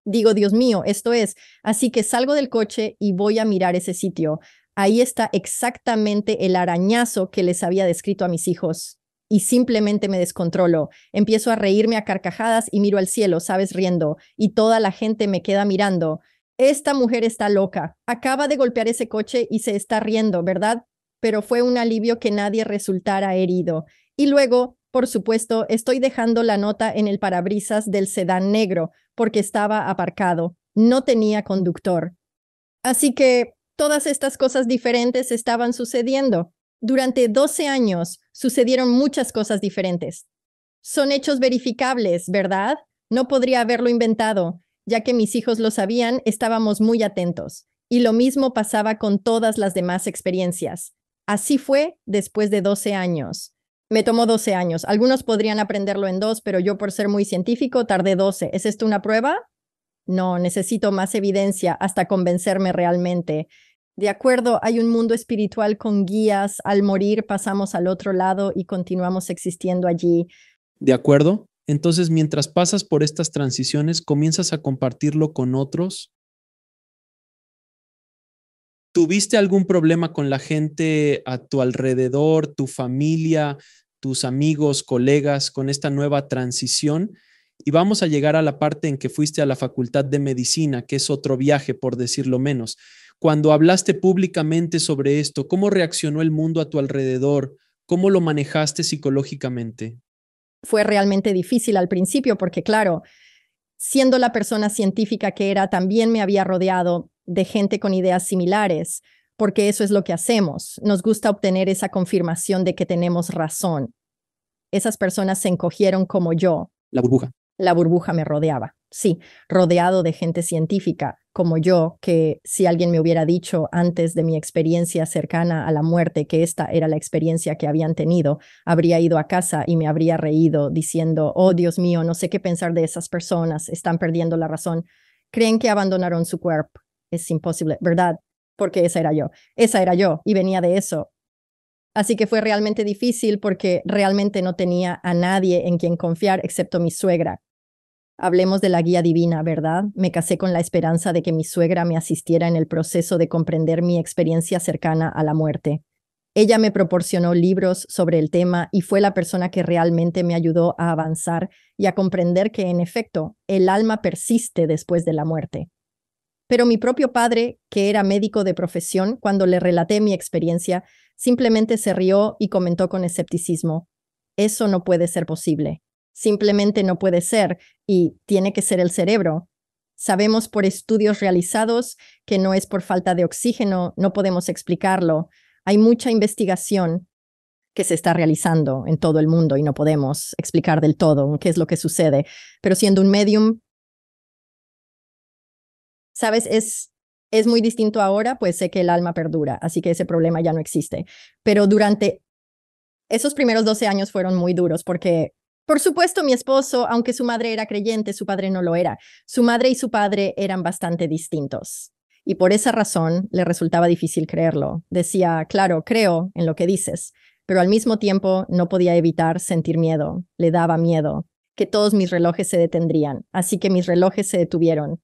Digo, Dios mío, esto es. Así que salgo del coche y voy a mirar ese sitio. Ahí está exactamente el arañazo que les había descrito a mis hijos. Y simplemente me descontrolo. Empiezo a reírme a carcajadas y miro al cielo, ¿sabes? Riendo. Y toda la gente me queda mirando. Esta mujer está loca. Acaba de golpear ese coche y se está riendo, ¿verdad? Pero fue un alivio que nadie resultara herido. Y luego, por supuesto, estoy dejando la nota en el parabrisas del sedán negro porque estaba aparcado. No tenía conductor. Así que todas estas cosas diferentes estaban sucediendo. Durante 12 años sucedieron muchas cosas diferentes. Son hechos verificables, ¿verdad? No podría haberlo inventado. Ya que mis hijos lo sabían, estábamos muy atentos. Y lo mismo pasaba con todas las demás experiencias. Así fue después de 12 años. Me tomó 12 años. Algunos podrían aprenderlo en 2, pero yo por ser muy científico tardé 12. ¿Es esto una prueba? No, necesito más evidencia hasta convencerme realmente. De acuerdo, hay un mundo espiritual con guías. Al morir pasamos al otro lado y continuamos existiendo allí. ¿De acuerdo? Entonces, mientras pasas por estas transiciones, comienzas a compartirlo con otros. ¿Tuviste algún problema con la gente a tu alrededor, tu familia, tus amigos, colegas, con esta nueva transición? Y vamos a llegar a la parte en que fuiste a la Facultad de Medicina, que es otro viaje, por decirlo menos. Cuando hablaste públicamente sobre esto, ¿cómo reaccionó el mundo a tu alrededor? ¿Cómo lo manejaste psicológicamente? Fue realmente difícil al principio porque, claro, siendo la persona científica que era, también me había rodeado de gente con ideas similares, porque eso es lo que hacemos. Nos gusta obtener esa confirmación de que tenemos razón. Esas personas se encogieron como yo. La burbuja. La burbuja me rodeaba, sí, rodeado de gente científica como yo, que si alguien me hubiera dicho antes de mi experiencia cercana a la muerte que esta era la experiencia que habían tenido, habría ido a casa y me habría reído diciendo, oh Dios mío, no sé qué pensar de esas personas, están perdiendo la razón, creen que abandonaron su cuerpo, es imposible, ¿verdad? Porque esa era yo y venía de eso. Así que fue realmente difícil porque realmente no tenía a nadie en quien confiar excepto mi suegra. Hablemos de la guía divina, ¿verdad? Me casé con la esperanza de que mi suegra me asistiera en el proceso de comprender mi experiencia cercana a la muerte. Ella me proporcionó libros sobre el tema y fue la persona que realmente me ayudó a avanzar y a comprender que, en efecto, el alma persiste después de la muerte. Pero mi propio padre, que era médico de profesión, cuando le relaté mi experiencia, simplemente se rió y comentó con escepticismo, eso no puede ser posible. Simplemente no puede ser y tiene que ser el cerebro. Sabemos por estudios realizados que no es por falta de oxígeno, no podemos explicarlo. Hay mucha investigación que se está realizando en todo el mundo y no podemos explicar del todo qué es lo que sucede. Pero siendo un medium, ¿sabes? Es muy distinto ahora, pues sé que el alma perdura, así que ese problema ya no existe. Pero durante esos primeros 12 años fueron muy duros porque, por supuesto, mi esposo, aunque su madre era creyente, su padre no lo era. Su madre y su padre eran bastante distintos. Y por esa razón le resultaba difícil creerlo. Decía, claro, creo en lo que dices, pero al mismo tiempo no podía evitar sentir miedo. Le daba miedo que todos mis relojes se detendrían. Así que mis relojes se detuvieron.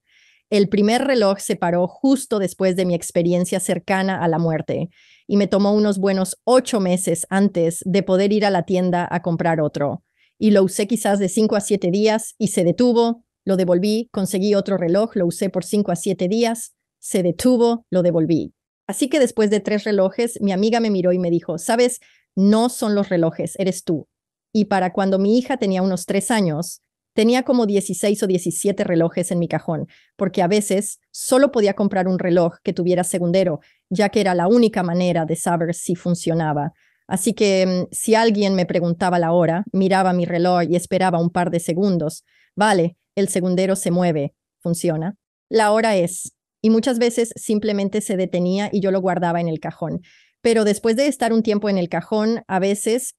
El primer reloj se paró justo después de mi experiencia cercana a la muerte y me tomó unos buenos 8 meses antes de poder ir a la tienda a comprar otro. Y lo usé quizás de 5 a 7 días y se detuvo, lo devolví, conseguí otro reloj, lo usé por 5 a 7 días, se detuvo, lo devolví. Así que después de 3 relojes, mi amiga me miró y me dijo, ¿sabes? No son los relojes, eres tú. Y para cuando mi hija tenía unos 3 años, tenía como 16 o 17 relojes en mi cajón, porque a veces solo podía comprar un reloj que tuviera segundero, ya que era la única manera de saber si funcionaba. Así que si alguien me preguntaba la hora, miraba mi reloj y esperaba un par de segundos. Vale, el segundero se mueve, funciona. La hora es. Y muchas veces simplemente se detenía y yo lo guardaba en el cajón. Pero después de estar un tiempo en el cajón, a veces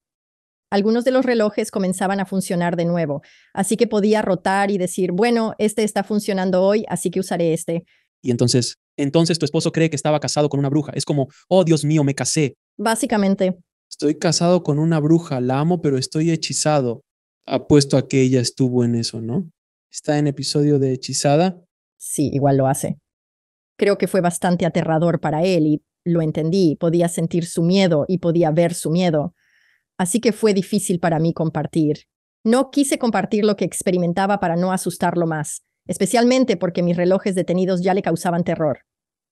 algunos de los relojes comenzaban a funcionar de nuevo, así que podía rotar y decir, bueno, este está funcionando hoy, así que usaré este. Y entonces tu esposo cree que estaba casado con una bruja. Es como, oh Dios mío, me casé. Básicamente, Estoy casado con una bruja, la amo, pero estoy hechizado. Apuesto a que ella estuvo en eso, ¿no? Está en episodio de Hechizada. sí, igual lo hace. Creo que fue bastante aterrador para él y lo entendí, podía sentir su miedo y podía ver su miedo. Así que fue difícil para mí compartir. No quise compartir lo que experimentaba para no asustarlo más, especialmente porque mis relojes detenidos ya le causaban terror.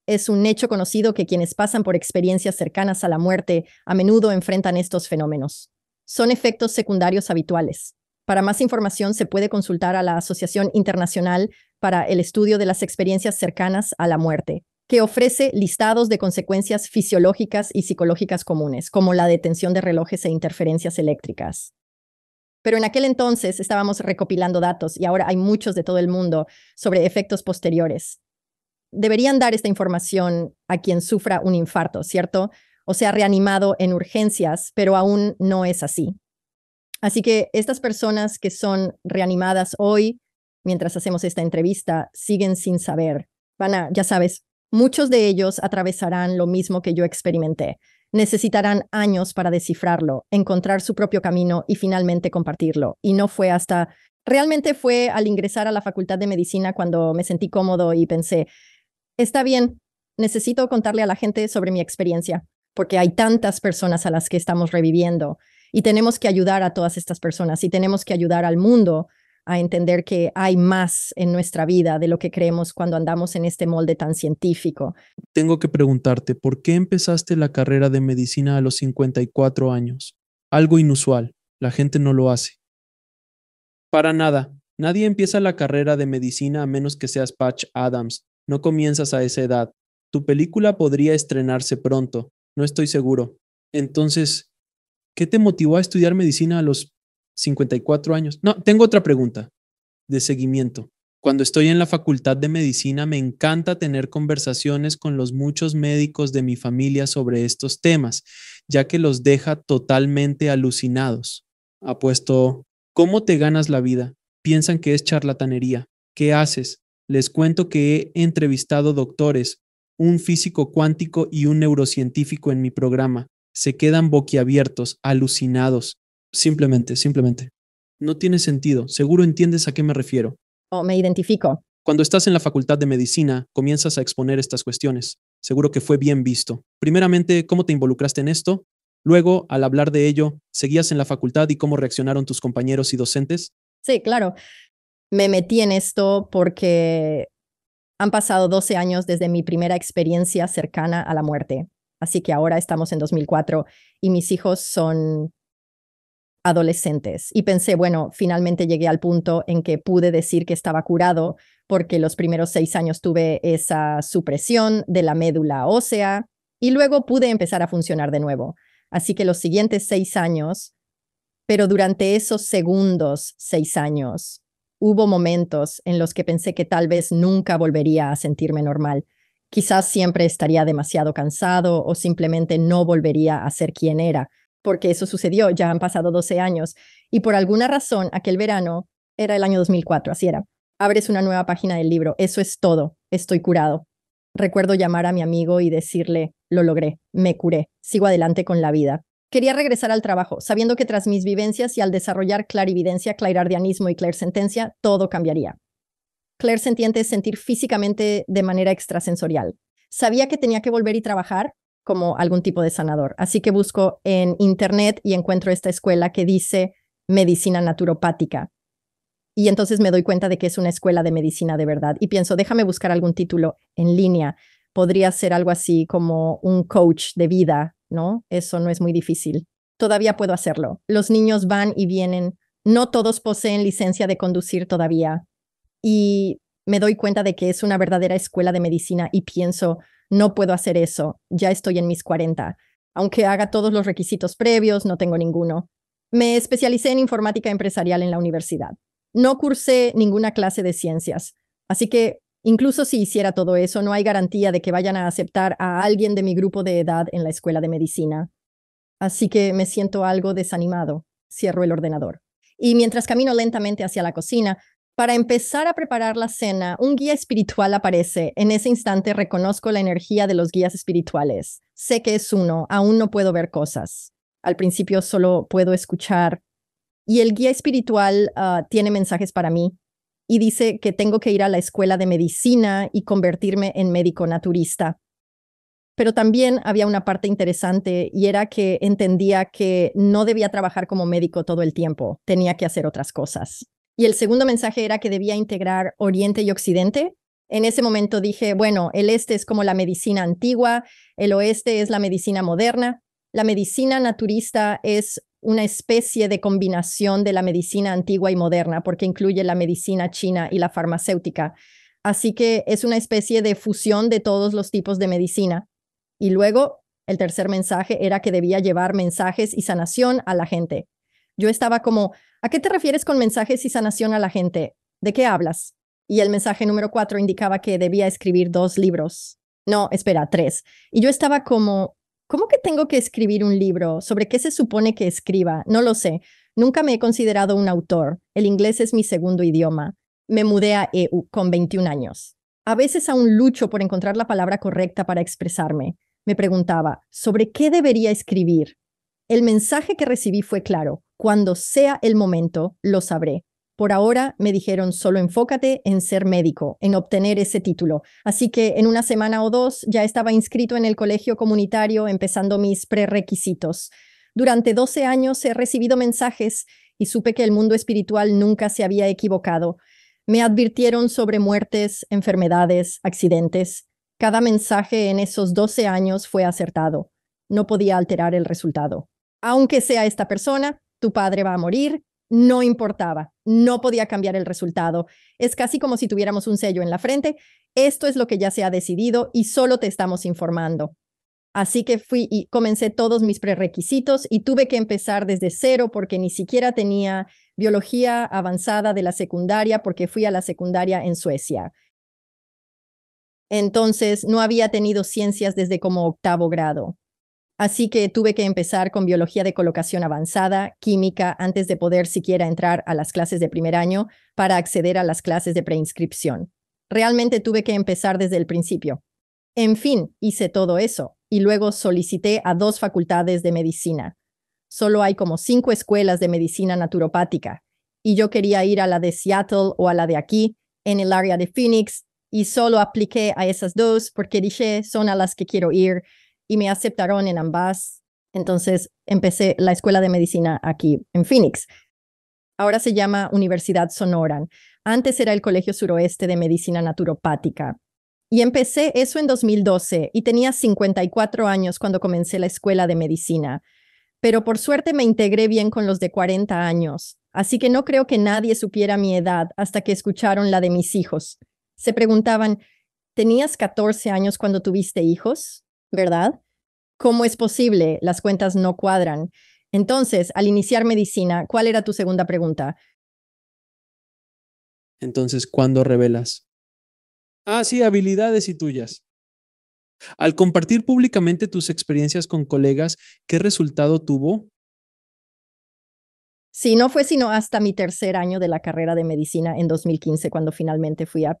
Es un hecho conocido que quienes pasan por experiencias cercanas a la muerte a menudo enfrentan estos fenómenos. Son efectos secundarios habituales. Para más información se puede consultar a la Asociación Internacional para el Estudio de las Experiencias Cercanas a la Muerte, que ofrece listados de consecuencias fisiológicas y psicológicas comunes, como la detención de relojes e interferencias eléctricas. Pero en aquel entonces estábamos recopilando datos y ahora hay muchos de todo el mundo sobre efectos posteriores. Deberían dar esta información a quien sufra un infarto, ¿cierto? O sea, reanimado en urgencias, pero aún no es así. Así que estas personas que son reanimadas hoy, mientras hacemos esta entrevista, siguen sin saber. Ya sabes, muchos de ellos atravesarán lo mismo que yo experimenté. Necesitarán años para descifrarlo, encontrar su propio camino y finalmente compartirlo. Y no fue realmente fue al ingresar a la Facultad de Medicina cuando me sentí cómodo y pensé, está bien, necesito contarle a la gente sobre mi experiencia, porque hay tantas personas a las que estamos reviviendo y tenemos que ayudar a todas estas personas y tenemos que ayudar al mundo a entender que hay más en nuestra vida de lo que creemos cuando andamos en este molde tan científico. Tengo que preguntarte, ¿por qué empezaste la carrera de medicina a los 54 años? Algo inusual, la gente no lo hace. Para nada, nadie empieza la carrera de medicina a menos que seas Patch Adams. No comienzas a esa edad. Tu película podría estrenarse pronto, no estoy seguro. Entonces, ¿qué te motivó a estudiar medicina a los 54 años? No, tengo otra pregunta de seguimiento. Cuando estoy en la facultad de medicina me encanta tener conversaciones con los muchos médicos de mi familia sobre estos temas, ya que los deja totalmente alucinados. Apuesto, ¿cómo te ganas la vida? Piensan que es charlatanería. ¿Qué haces? Les cuento que he entrevistado doctores, un físico cuántico y un neurocientífico en mi programa. Se quedan boquiabiertos, alucinados. Simplemente. No tiene sentido. Seguro entiendes a qué me refiero. O me identifico. Cuando estás en la facultad de medicina, comienzas a exponer estas cuestiones. Seguro que fue bien visto. Primeramente, ¿cómo te involucraste en esto? Luego, al hablar de ello, ¿seguías en la facultad y cómo reaccionaron tus compañeros y docentes? Sí, claro. Me metí en esto porque han pasado 12 años desde mi primera experiencia cercana a la muerte. Así que ahora estamos en 2004 y mis hijos son adolescentes. Y pensé, bueno, finalmente llegué al punto en que pude decir que estaba curado porque los primeros 6 años tuve esa supresión de la médula ósea y luego pude empezar a funcionar de nuevo. Así que los siguientes 6 años, pero durante esos segundos 6 años, hubo momentos en los que pensé que tal vez nunca volvería a sentirme normal. Quizás siempre estaría demasiado cansado o simplemente no volvería a ser quien era, porque eso sucedió, ya han pasado 12 años, y por alguna razón aquel verano era el año 2004, así era. Abres una nueva página del libro, eso es todo, estoy curado. Recuerdo llamar a mi amigo y decirle, lo logré, me curé, sigo adelante con la vida. Quería regresar al trabajo, sabiendo que tras mis vivencias y al desarrollar clarividencia, clairardianismo y clairsentencia, todo cambiaría. Clairsentiente es sentir físicamente de manera extrasensorial. Sabía que tenía que volver y trabajar como algún tipo de sanador, así que busco en internet y encuentro esta escuela que dice medicina naturopática. Y entonces me doy cuenta de que es una escuela de medicina de verdad. Y pienso, déjame buscar algún título en línea. Podría ser algo así como un coach de vida, ¿no? Eso no es muy difícil. Todavía puedo hacerlo. Los niños van y vienen. No todos poseen licencia de conducir todavía. Y me doy cuenta de que es una verdadera escuela de medicina y pienso, no puedo hacer eso. Ya estoy en mis 40. Aunque haga todos los requisitos previos, no tengo ninguno. Me especialicé en informática empresarial en la universidad. No cursé ninguna clase de ciencias, así que incluso si hiciera todo eso, no hay garantía de que vayan a aceptar a alguien de mi grupo de edad en la escuela de medicina. Así que me siento algo desanimado. Cierro el ordenador. Y mientras camino lentamente hacia la cocina, para empezar a preparar la cena, un guía espiritual aparece. En ese instante reconozco la energía de los guías espirituales. Sé que es uno, aún no puedo ver cosas. Al principio solo puedo escuchar. Y el guía espiritual tiene mensajes para mí y dice que tengo que ir a la escuela de medicina y convertirme en médico naturista. Pero también había una parte interesante y era que entendía que no debía trabajar como médico todo el tiempo, tenía que hacer otras cosas. Y el segundo mensaje era que debía integrar Oriente y Occidente. En ese momento dije, bueno, el este es como la medicina antigua, el oeste es la medicina moderna. La medicina naturista es una especie de combinación de la medicina antigua y moderna, porque incluye la medicina china y la farmacéutica. Así que es una especie de fusión de todos los tipos de medicina. Y luego, el tercer mensaje era que debía llevar mensajes y sanación a la gente. Yo estaba como, ¿a qué te refieres con mensajes y sanación a la gente? ¿De qué hablas? Y el mensaje número 4 indicaba que debía escribir 2 libros. No, espera, 3. Y yo estaba como, ¿cómo que tengo que escribir un libro? ¿Sobre qué se supone que escriba? No lo sé. Nunca me he considerado un autor. El inglés es mi segundo idioma. Me mudé a EU con 21 años. A veces aún lucho por encontrar la palabra correcta para expresarme. Me preguntaba, ¿sobre qué debería escribir? El mensaje que recibí fue claro. Cuando sea el momento, lo sabré. Por ahora, me dijeron, solo enfócate en ser médico, en obtener ese título. Así que en una semana o dos ya estaba inscrito en el colegio comunitario, empezando mis prerequisitos. Durante 12 años he recibido mensajes y supe que el mundo espiritual nunca se había equivocado. Me advirtieron sobre muertes, enfermedades, accidentes. Cada mensaje en esos 12 años fue acertado. No podía alterar el resultado. Aunque sea esta persona, tu padre va a morir. No importaba, no podía cambiar el resultado. Es casi como si tuviéramos un sello en la frente. Esto es lo que ya se ha decidido y solo te estamos informando. Así que fui y comencé todos mis prerequisitos y tuve que empezar desde cero porque ni siquiera tenía biología avanzada de la secundaria porque fui a la secundaria en Suecia. Entonces no había tenido ciencias desde como octavo grado. Así que tuve que empezar con biología de colocación avanzada, química, antes de poder siquiera entrar a las clases de primer año para acceder a las clases de preinscripción. Realmente tuve que empezar desde el principio. En fin, hice todo eso y luego solicité a 2 facultades de medicina. Solo hay como 5 escuelas de medicina naturopática y yo quería ir a la de Seattle o a la de aquí, en el área de Phoenix, y solo apliqué a esas 2 porque dije, son a las que quiero ir y me aceptaron en ambas. Entonces empecé la escuela de medicina aquí en Phoenix. Ahora se llama Universidad Sonoran. Antes era el Colegio Suroeste de Medicina Naturopática. Y empecé eso en 2012 y tenía 54 años cuando comencé la escuela de medicina. Pero por suerte me integré bien con los de 40 años. Así que no creo que nadie supiera mi edad hasta que escucharon la de mis hijos. Se preguntaban, ¿tenías 14 años cuando tuviste hijos? ¿Verdad? ¿Cómo es posible? Las cuentas no cuadran. Entonces, al iniciar medicina, ¿cuál era tu segunda pregunta? Entonces, ¿cuándo revelas? Ah, sí, habilidades y tuyas. Al compartir públicamente tus experiencias con colegas, ¿qué resultado tuvo? Sí, no fue sino hasta mi tercer año de la carrera de medicina en 2015 cuando finalmente fui a...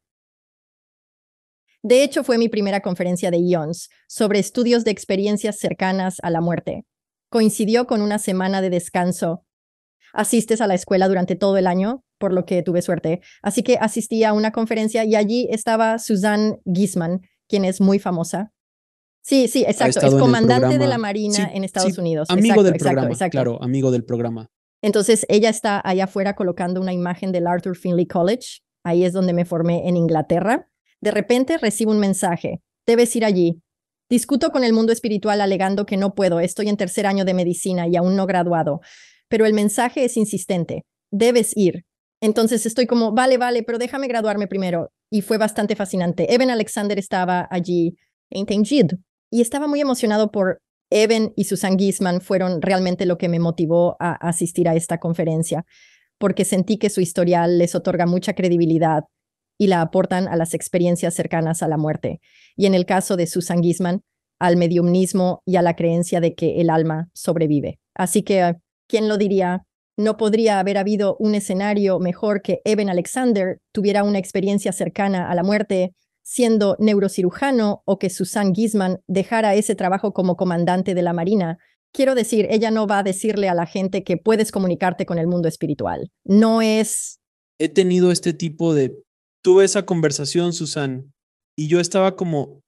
De hecho, fue mi primera conferencia de IONS sobre estudios de experiencias cercanas a la muerte. Coincidió con una semana de descanso. Asistes a la escuela durante todo el año, por lo que tuve suerte. Así que asistí a una conferencia y allí estaba Suzanne Giesemann, quien es muy famosa. Sí, sí, Ha exacto. Es estado en el comandante de la programa. Marina Sí, en Estados sí, Unidos. amigo Exacto, del exacto, programa. exacto. Claro, amigo del programa. Entonces, ella está allá afuera colocando una imagen del Arthur Findlay College. Ahí es donde me formé en Inglaterra. De repente recibo un mensaje. Debes ir allí. Discuto con el mundo espiritual alegando que no puedo. Estoy en tercer año de medicina y aún no graduado. Pero el mensaje es insistente. Debes ir. Entonces estoy como, vale, vale, pero déjame graduarme primero. Y fue bastante fascinante. Eben Alexander estaba allí en Tengid y estaba muy emocionado por Eben y Susan Giesemann fueron realmente lo que me motivó a asistir a esta conferencia, porque sentí que su historial les otorga mucha credibilidad y la aportan a las experiencias cercanas a la muerte. Y en el caso de Susan Giesemann, al mediumnismo y a la creencia de que el alma sobrevive. Así que, ¿quién lo diría? No podría haber habido un escenario mejor que Eben Alexander tuviera una experiencia cercana a la muerte siendo neurocirujano o que Susan Giesemann dejara ese trabajo como comandante de la Marina. Quiero decir, ella no va a decirle a la gente que puedes comunicarte con el mundo espiritual. No es... He tenido este tipo de... Tuve esa conversación, Susan, y yo estaba como,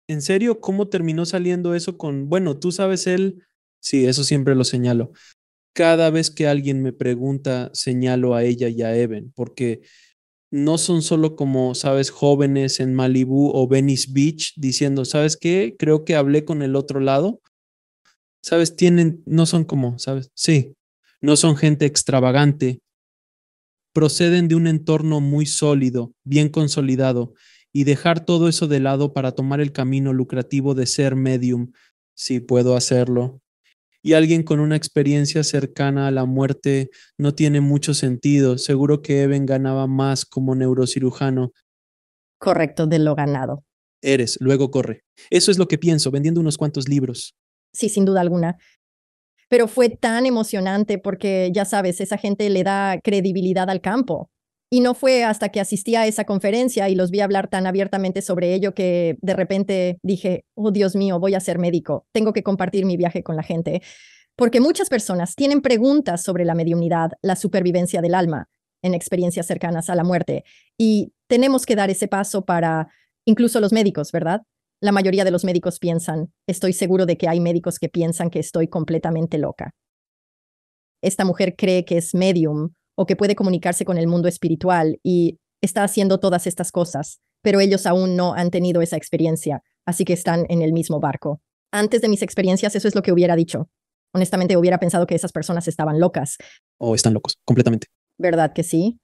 ¿en serio? ¿Cómo terminó saliendo eso con, bueno, tú sabes él? Sí, eso siempre lo señalo. Cada vez que alguien me pregunta, señalo a ella y a Eben, porque no son solo como, sabes, jóvenes en Malibú o Venice Beach diciendo, ¿sabes qué? Creo que hablé con el otro lado. ¿Sabes? Tienen, no son como, ¿sabes? Sí, no son gente extravagante. Proceden de un entorno muy sólido, bien consolidado, y dejar todo eso de lado para tomar el camino lucrativo de ser medium, si puedo hacerlo. Y alguien con una experiencia cercana a la muerte no tiene mucho sentido. Seguro que Eben ganaba más como neurocirujano. Correcto de lo ganado. Eres, luego corre. Eso es lo que pienso, vendiendo unos cuantos libros. Sí, sin duda alguna. Pero fue tan emocionante porque, ya sabes, esa gente le da credibilidad al campo. Y no fue hasta que asistí a esa conferencia y los vi hablar tan abiertamente sobre ello que de repente dije, oh Dios mío, voy a ser médico, tengo que compartir mi viaje con la gente. Porque muchas personas tienen preguntas sobre la mediunidad, la supervivencia del alma. en experiencias cercanas a la muerte. Y tenemos que dar ese paso para incluso los médicos, ¿verdad? La mayoría de los médicos piensan, estoy seguro de que hay médicos que piensan que estoy completamente loca. Esta mujer cree que es medium o que puede comunicarse con el mundo espiritual y está haciendo todas estas cosas, pero ellos aún no han tenido esa experiencia, así que están en el mismo barco. Antes de mis experiencias, eso es lo que hubiera dicho. Honestamente, hubiera pensado que esas personas estaban locas. O están locos, completamente. ¿Verdad que sí?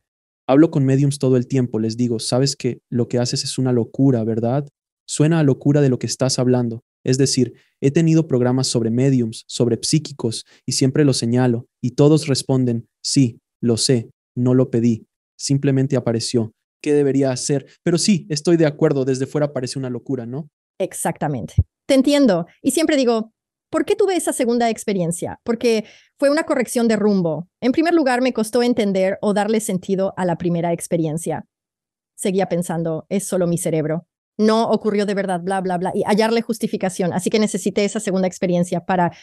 Hablo con mediums todo el tiempo, les digo, sabes que lo que haces es una locura, ¿verdad? Suena a locura de lo que estás hablando. Es decir, he tenido programas sobre mediums, sobre psíquicos, y siempre lo señalo, y todos responden, sí, lo sé, no lo pedí, simplemente apareció. ¿Qué debería hacer? Pero sí, estoy de acuerdo, desde fuera parece una locura, ¿no? Exactamente. Te entiendo. Y siempre digo, ¿por qué tuve esa segunda experiencia? Porque fue una corrección de rumbo. En primer lugar, me costó entender o darle sentido a la primera experiencia. Seguía pensando, es solo mi cerebro. No ocurrió de verdad, bla, bla, bla, y hallarle justificación. Así que necesité esa segunda experiencia para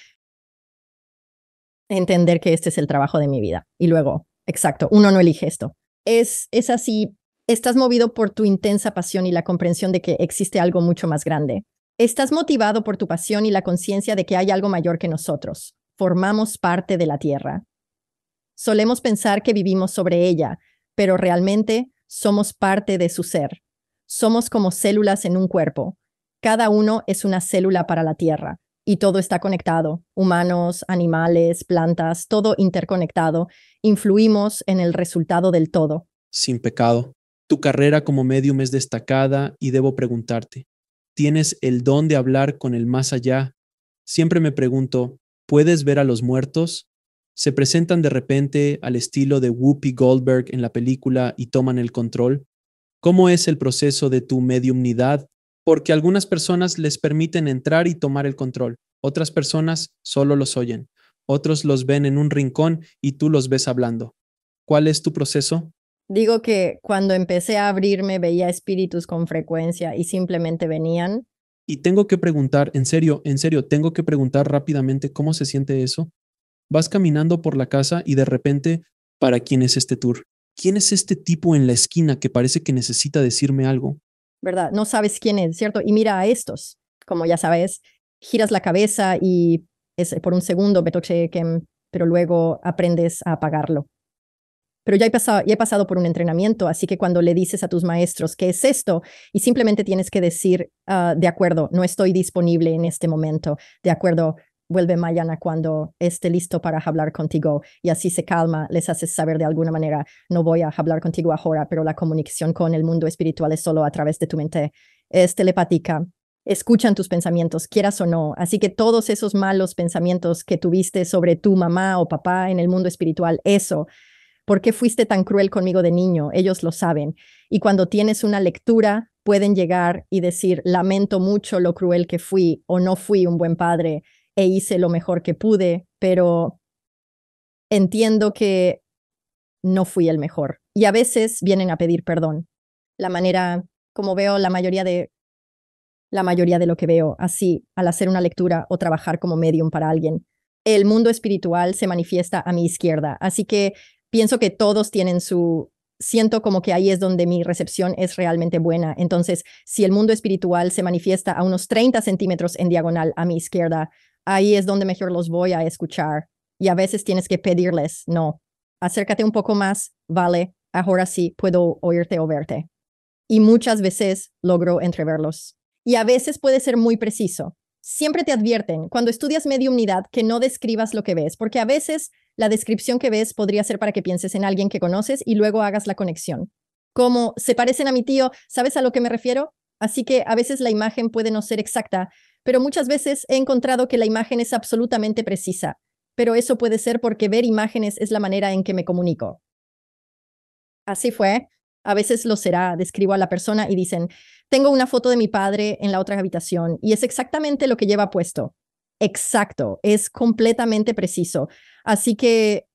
entender que este es el trabajo de mi vida. Y luego, exacto, uno no elige esto. Es así, estás movido por tu intensa pasión y la comprensión de que existe algo mucho más grande. Estás motivado por tu pasión y la conciencia de que hay algo mayor que nosotros. Formamos parte de la Tierra. Solemos pensar que vivimos sobre ella, pero realmente somos parte de su ser. Somos como células en un cuerpo. Cada uno es una célula para la Tierra y todo está conectado. Humanos, animales, plantas, todo interconectado. Influimos en el resultado del todo. Sin pecado. Tu carrera como medium es destacada y debo preguntarte, ¿tienes el don de hablar con el más allá? Siempre me pregunto, ¿puedes ver a los muertos? ¿Se presentan de repente al estilo de Whoopi Goldberg en la película y toman el control? ¿Cómo es el proceso de tu mediumnidad? Porque algunas personas les permiten entrar y tomar el control, otras personas solo los oyen, otros los ven en un rincón y tú los ves hablando. ¿Cuál es tu proceso? Digo que cuando empecé a abrirme veía espíritus con frecuencia y simplemente venían. Y tengo que preguntar, en serio, tengo que preguntar rápidamente cómo se siente eso. Vas caminando por la casa y de repente, ¿para quién es este tour? ¿Quién es este tipo en la esquina que parece que necesita decirme algo? ¿Verdad? No sabes quién es, ¿cierto? Y mira a estos, como ya sabes, giras la cabeza y es por un segundo, pero luego aprendes a apagarlo. Pero ya he pasado por un entrenamiento, así que cuando le dices a tus maestros, ¿qué es esto? Y simplemente tienes que decir, de acuerdo, no estoy disponible en este momento, de acuerdo, vuelve mañana cuando esté listo para hablar contigo. Y así se calma, les haces saber de alguna manera, no voy a hablar contigo ahora, pero la comunicación con el mundo espiritual es solo a través de tu mente, es telepática. Escuchan tus pensamientos, quieras o no. Así que todos esos malos pensamientos que tuviste sobre tu mamá o papá en el mundo espiritual, eso. ¿Por qué fuiste tan cruel conmigo de niño? Ellos lo saben. Y cuando tienes una lectura, pueden llegar y decir, lamento mucho lo cruel que fui o no fui un buen padre e hice lo mejor que pude, pero entiendo que no fui el mejor. Y a veces vienen a pedir perdón. La manera, como veo la mayoría de lo que veo así al hacer una lectura o trabajar como medium para alguien. El mundo espiritual se manifiesta a mi izquierda, así que pienso que todos tienen siento como que ahí es donde mi recepción es realmente buena. Entonces, si el mundo espiritual se manifiesta a unos 30 centímetros en diagonal a mi izquierda, ahí es donde mejor los voy a escuchar. Y a veces tienes que pedirles, no, acércate un poco más, vale, ahora sí puedo oírte o verte. Y muchas veces logro entreverlos. Y a veces puede ser muy preciso. Siempre te advierten, cuando estudias mediumnidad, que no describas lo que ves, porque a veces la descripción que ves podría ser para que pienses en alguien que conoces y luego hagas la conexión. Como se parecen a mi tío, ¿sabes a lo que me refiero? Así que a veces la imagen puede no ser exacta, pero muchas veces he encontrado que la imagen es absolutamente precisa. Pero eso puede ser porque ver imágenes es la manera en que me comunico. Así fue. A veces lo será. Describo a la persona y dicen, tengo una foto de mi padre en la otra habitación y es exactamente lo que lleva puesto. Exacto, es completamente preciso. Así que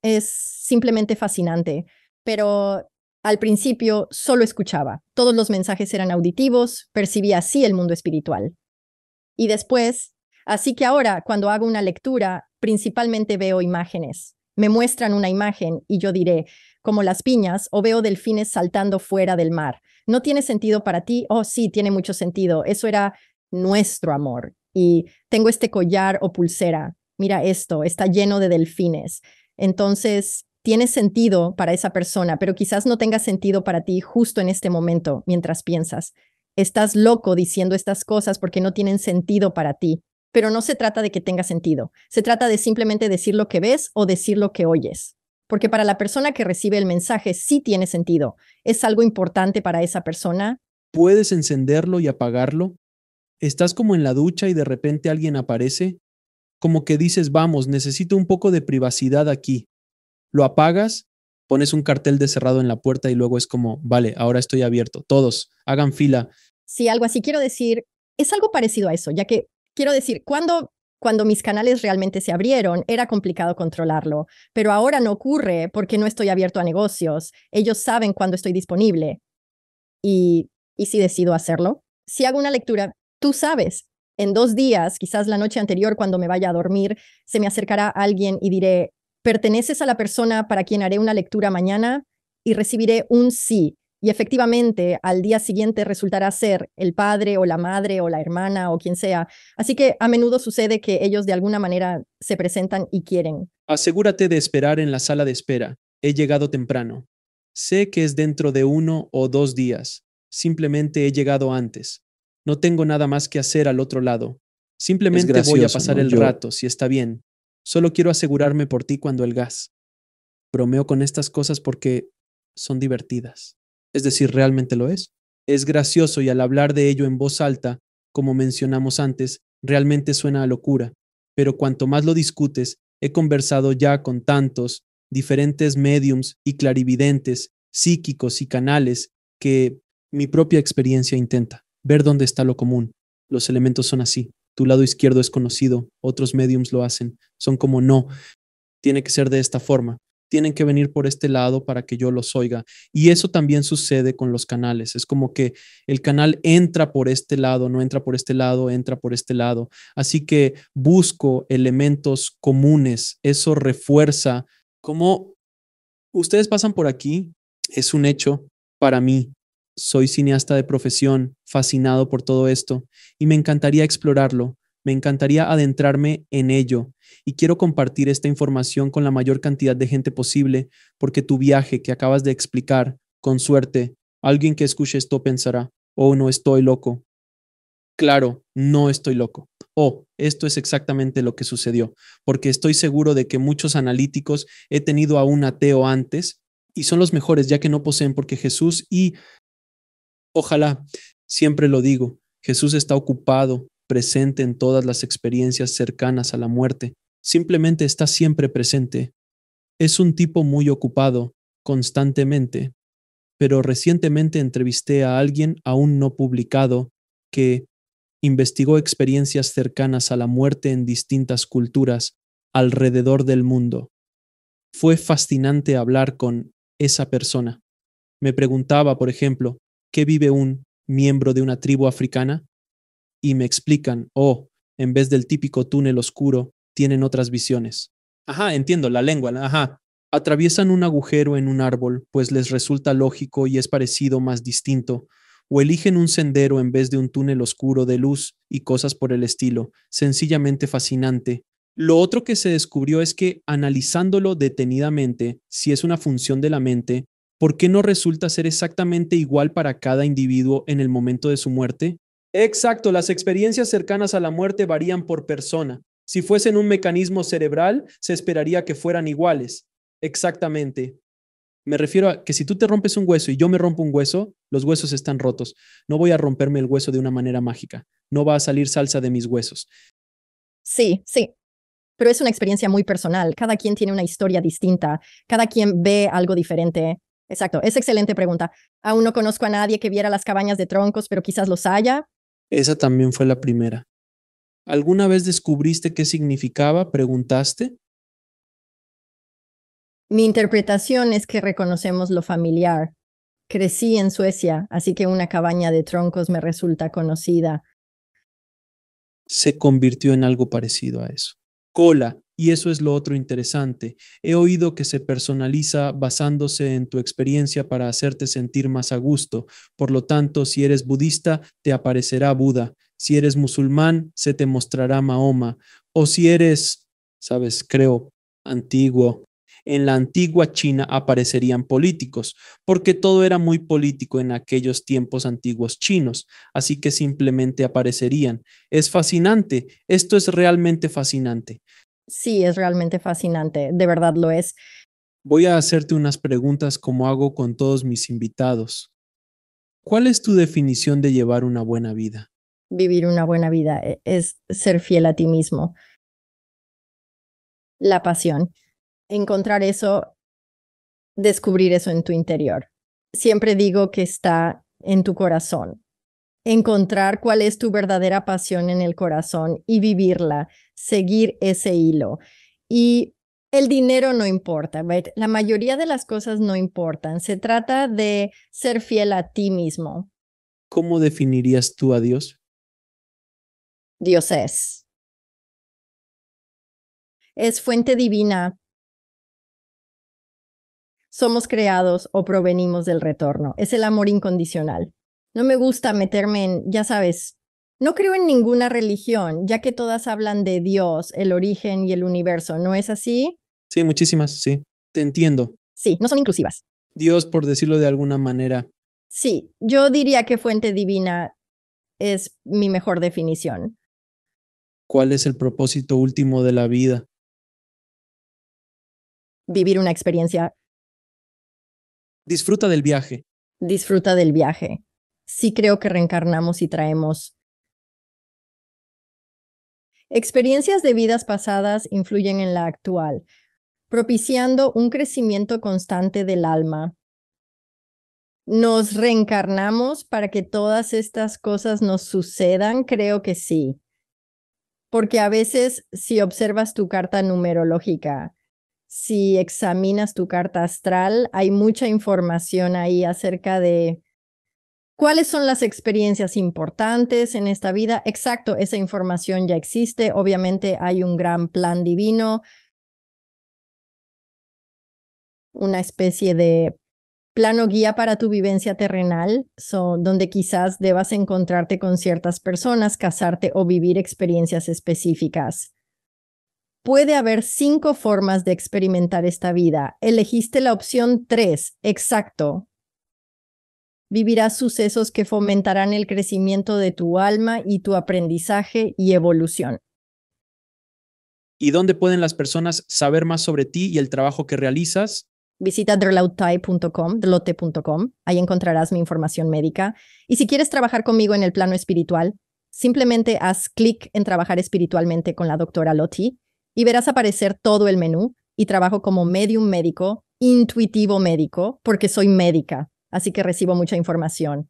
es simplemente fascinante. Pero al principio solo escuchaba. Todos los mensajes eran auditivos, percibía así el mundo espiritual. Y después, así que ahora cuando hago una lectura, principalmente veo imágenes. Me muestran una imagen y yo diré, como las piñas, o veo delfines saltando fuera del mar. ¿No tiene sentido para ti? Oh, sí, tiene mucho sentido. Eso era nuestro amor. Y tengo este collar o pulsera. Mira esto, está lleno de delfines. Entonces, tiene sentido para esa persona, pero quizás no tenga sentido para ti justo en este momento, mientras piensas. Estás loco diciendo estas cosas porque no tienen sentido para ti. Pero no se trata de que tenga sentido. Se trata de simplemente decir lo que ves o decir lo que oyes. Porque para la persona que recibe el mensaje sí tiene sentido. Es algo importante para esa persona. ¿Puedes encenderlo y apagarlo? ¿Estás como en la ducha y de repente alguien aparece? Como que dices, vamos, necesito un poco de privacidad aquí. Lo apagas, pones un cartel de cerrado en la puerta y luego es como, vale, ahora estoy abierto. Todos, hagan fila. Sí, algo así. Quiero decir, es algo parecido a eso, ya que quiero decir, cuando mis canales realmente se abrieron, era complicado controlarlo, pero ahora no ocurre porque no estoy abierto a negocios. Ellos saben cuándo estoy disponible. Y si decido hacerlo, si hago una lectura, tú sabes, en 2 días, quizás la noche anterior, cuando me vaya a dormir, se me acercará alguien y diré, ¿perteneces a la persona para quien haré una lectura mañana? Y recibiré un sí. Y efectivamente, al día siguiente resultará ser el padre o la madre o la hermana o quien sea. Así que a menudo sucede que ellos de alguna manera se presentan y quieren. Asegúrate de esperar en la sala de espera. He llegado temprano. Sé que es dentro de 1 o 2 días. Simplemente he llegado antes. No tengo nada más que hacer al otro lado. Simplemente voy a gracioso, pasar ¿no? el rato, si está bien. Solo quiero asegurarme por ti cuando el gas. Bromeo con estas cosas porque son divertidas. Es decir, realmente lo es. Es gracioso y al hablar de ello en voz alta, como mencionamos antes, realmente suena a locura. Pero cuanto más lo discutes, he conversado ya con tantos diferentes mediums y clarividentes, psíquicos y canales que mi propia experiencia intenta ver dónde está lo común. Los elementos son así. Tu lado izquierdo es conocido, otros mediums lo hacen. Son como no, tiene que ser de esta forma. Tienen que venir por este lado para que yo los oiga. Y eso también sucede con los canales. Es como que el canal entra por este lado, no entra por este lado, entra por este lado. Así que busco elementos comunes. Eso refuerza como ustedes pasan por aquí. Es un hecho para mí. Soy cineasta de profesión, fascinado por todo esto y me encantaría explorarlo. Me encantaría adentrarme en ello y quiero compartir esta información con la mayor cantidad de gente posible porque tu viaje que acabas de explicar, con suerte, alguien que escuche esto pensará, oh, no estoy loco. Claro, no estoy loco. Oh, esto es exactamente lo que sucedió, porque estoy seguro de que muchos analíticos he tenido a un ateo antes y son los mejores ya que no poseen porque Jesús y ojalá, siempre lo digo, Jesús está ocupado, presente en todas las experiencias cercanas a la muerte. Simplemente está siempre presente. Es un tipo muy ocupado, constantemente, pero recientemente entrevisté a alguien aún no publicado que investigó experiencias cercanas a la muerte en distintas culturas alrededor del mundo. Fue fascinante hablar con esa persona. Me preguntaba, por ejemplo, ¿qué vive un miembro de una tribu africana? Y me explican, oh, en vez del típico túnel oscuro, tienen otras visiones. Ajá, entiendo, la lengua, ajá. Atraviesan un agujero en un árbol, pues les resulta lógico y es parecido más distinto, o eligen un sendero en vez de un túnel oscuro de luz y cosas por el estilo, sencillamente fascinante. Lo otro que se descubrió es que analizándolo detenidamente, si es una función de la mente, ¿por qué no resulta ser exactamente igual para cada individuo en el momento de su muerte? Exacto, las experiencias cercanas a la muerte varían por persona. Si fuesen un mecanismo cerebral, se esperaría que fueran iguales. Exactamente. Me refiero a que si tú te rompes un hueso y yo me rompo un hueso, los huesos están rotos. No voy a romperme el hueso de una manera mágica. No va a salir salsa de mis huesos. Sí, sí, pero es una experiencia muy personal. Cada quien tiene una historia distinta. Cada quien ve algo diferente. Exacto, es excelente pregunta. Aún no conozco a nadie que viera las cabañas de troncos, pero quizás los haya. Esa también fue la primera. ¿Alguna vez descubriste qué significaba? ¿Preguntaste? Mi interpretación es que reconocemos lo familiar. Crecí en Suecia, así que una cabaña de troncos me resulta conocida. Se convirtió en algo parecido a eso. Cola, y eso es lo otro interesante. He oído que se personaliza basándose en tu experiencia para hacerte sentir más a gusto. Por lo tanto, si eres budista, te aparecerá Buda. Si eres musulmán, se te mostrará Mahoma. O si eres, sabes, creo, antiguo. En la antigua China aparecerían políticos, porque todo era muy político en aquellos tiempos antiguos chinos, así que simplemente aparecerían. Es fascinante, esto es realmente fascinante. Sí, es realmente fascinante, de verdad lo es. Voy a hacerte unas preguntas como hago con todos mis invitados. ¿Cuál es tu definición de llevar una buena vida? Vivir una buena vida es ser fiel a ti mismo. La pasión, encontrar eso, descubrir eso en tu interior. Siempre digo que está en tu corazón. Encontrar cuál es tu verdadera pasión en el corazón y vivirla, seguir ese hilo. Y el dinero no importa, right? La mayoría de las cosas no importan. Se trata de ser fiel a ti mismo. ¿Cómo definirías tú a Dios? Dios es fuente divina. Somos creados o provenimos del retorno. Es el amor incondicional. No me gusta meterme en, ya sabes, no creo en ninguna religión, ya que todas hablan de Dios, el origen y el universo. ¿No es así? Sí, muchísimas, sí. Te entiendo. Sí, no son inclusivas. Dios, por decirlo de alguna manera. Sí, yo diría que fuente divina es mi mejor definición. ¿Cuál es el propósito último de la vida? Vivir una experiencia, Disfruta del viaje. disfruta del viaje. Sí creo que reencarnamos y traemos experiencias de vidas pasadas influyen en la actual, propiciando un crecimiento constante del alma. ¿Nos reencarnamos para que todas estas cosas nos sucedan? Creo que sí. Porque a veces si observas tu carta numerológica, si examinas tu carta astral, hay mucha información ahí acerca de cuáles son las experiencias importantes en esta vida. Exacto, esa información ya existe. Obviamente hay un gran plan divino, una especie de plano guía para tu vivencia terrenal, donde quizás debas encontrarte con ciertas personas, casarte o vivir experiencias específicas. Puede haber 5 formas de experimentar esta vida. Elegiste la opción 3, exacto. Vivirás sucesos que fomentarán el crecimiento de tu alma y tu aprendizaje y evolución. ¿Y dónde pueden las personas saber más sobre ti y el trabajo que realizas? Visita derlautai.com. Ahí encontrarás mi información médica. Y si quieres trabajar conmigo en el plano espiritual, simplemente haz clic en Trabajar espiritualmente con la doctora Loti y verás aparecer todo el menú. Y trabajo como medium médico, intuitivo médico, porque soy médica, así que recibo mucha información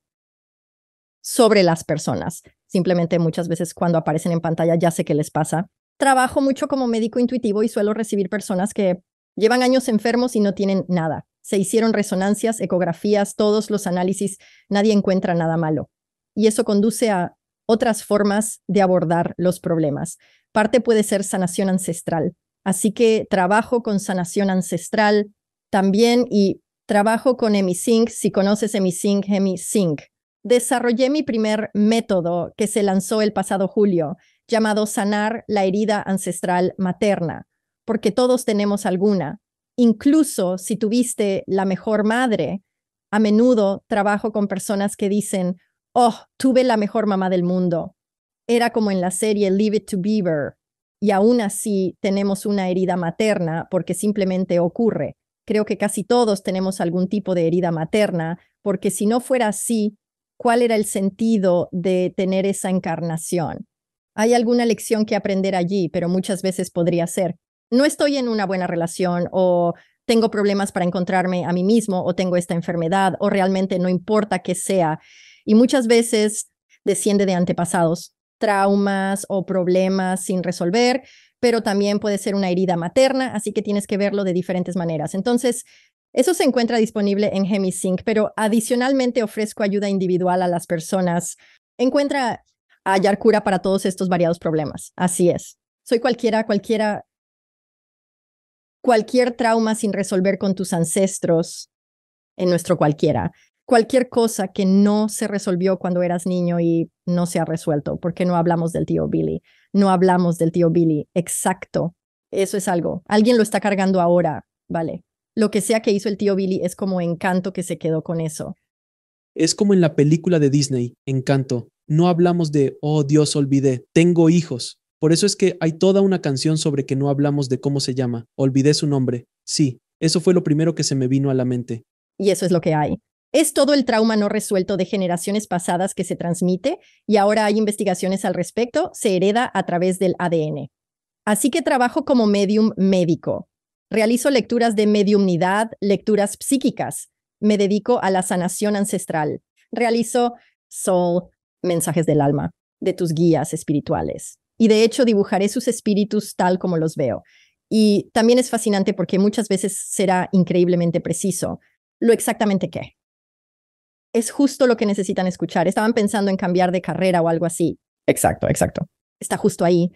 sobre las personas. Simplemente muchas veces cuando aparecen en pantalla ya sé qué les pasa. Trabajo mucho como médico intuitivo y suelo recibir personas que llevan años enfermos y no tienen nada. Se hicieron resonancias, ecografías, todos los análisis, nadie encuentra nada malo. Y eso conduce a otras formas de abordar los problemas. Parte puede ser sanación ancestral. Así que trabajo con sanación ancestral también y trabajo con HemiSync. Si conoces HemiSync, HemiSync. Desarrollé mi primer método que se lanzó el pasado julio, llamado Sanar la herida ancestral materna, porque todos tenemos alguna. Incluso si tuviste la mejor madre, a menudo trabajo con personas que dicen, oh, tuve la mejor mamá del mundo. Era como en la serie Leave It to Beaver. Y aún así tenemos una herida materna porque simplemente ocurre. Creo que casi todos tenemos algún tipo de herida materna, porque si no fuera así, ¿cuál era el sentido de tener esa encarnación? Hay alguna lección que aprender allí, pero muchas veces podría ser, no estoy en una buena relación o tengo problemas para encontrarme a mí mismo o tengo esta enfermedad o realmente no importa qué sea. Y muchas veces desciende de antepasados, traumas o problemas sin resolver, pero también puede ser una herida materna, así que tienes que verlo de diferentes maneras. Entonces, eso se encuentra disponible en HemiSync, pero adicionalmente ofrezco ayuda individual a las personas. Encuentra a hallar cura para todos estos variados problemas. Así es. Soy cualquier trauma sin resolver con tus ancestros, en nuestro cualquiera. Cualquier cosa que no se resolvió cuando eras niño y no se ha resuelto. ¿Por qué no hablamos del tío Billy? No hablamos del tío Billy. Exacto. Eso es algo. Alguien lo está cargando ahora, ¿vale? Lo que sea que hizo el tío Billy es como Encanto que se quedó con eso. Es como en la película de Disney, Encanto. No hablamos de, oh Dios, olvidé, tengo hijos. Por eso es que hay toda una canción sobre que no hablamos de cómo se llama. Olvidé su nombre. Sí, eso fue lo primero que se me vino a la mente. Y eso es lo que hay. Es todo el trauma no resuelto de generaciones pasadas que se transmite y ahora hay investigaciones al respecto, se hereda a través del ADN. Así que trabajo como medium médico. Realizo lecturas de mediumnidad, lecturas psíquicas. Me dedico a la sanación ancestral. Realizo soul, mensajes del alma, de tus guías espirituales. Y de hecho dibujaré sus espíritus tal como los veo. Y también es fascinante porque muchas veces será increíblemente preciso. ¿Lo exactamente qué? Es justo lo que necesitan escuchar. Estaban pensando en cambiar de carrera o algo así. Exacto. Está justo ahí.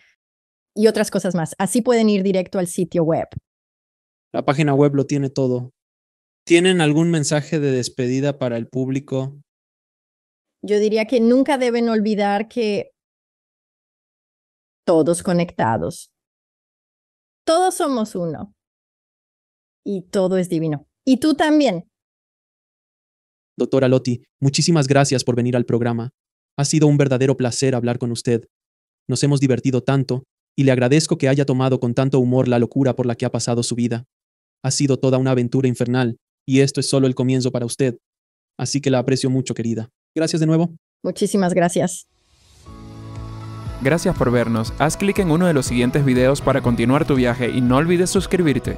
Y otras cosas más. Así pueden ir directo al sitio web. La página web lo tiene todo. ¿Tienen algún mensaje de despedida para el público? Yo diría que nunca deben olvidar que todos conectados. Todos somos uno. Y todo es divino. Y tú también. Doctora Lotti, muchísimas gracias por venir al programa. Ha sido un verdadero placer hablar con usted. Nos hemos divertido tanto y le agradezco que haya tomado con tanto humor la locura por la que ha pasado su vida. Ha sido toda una aventura infernal y esto es solo el comienzo para usted. Así que la aprecio mucho, querida. Gracias de nuevo. Muchísimas gracias. Gracias por vernos. Haz clic en uno de los siguientes videos para continuar tu viaje y no olvides suscribirte.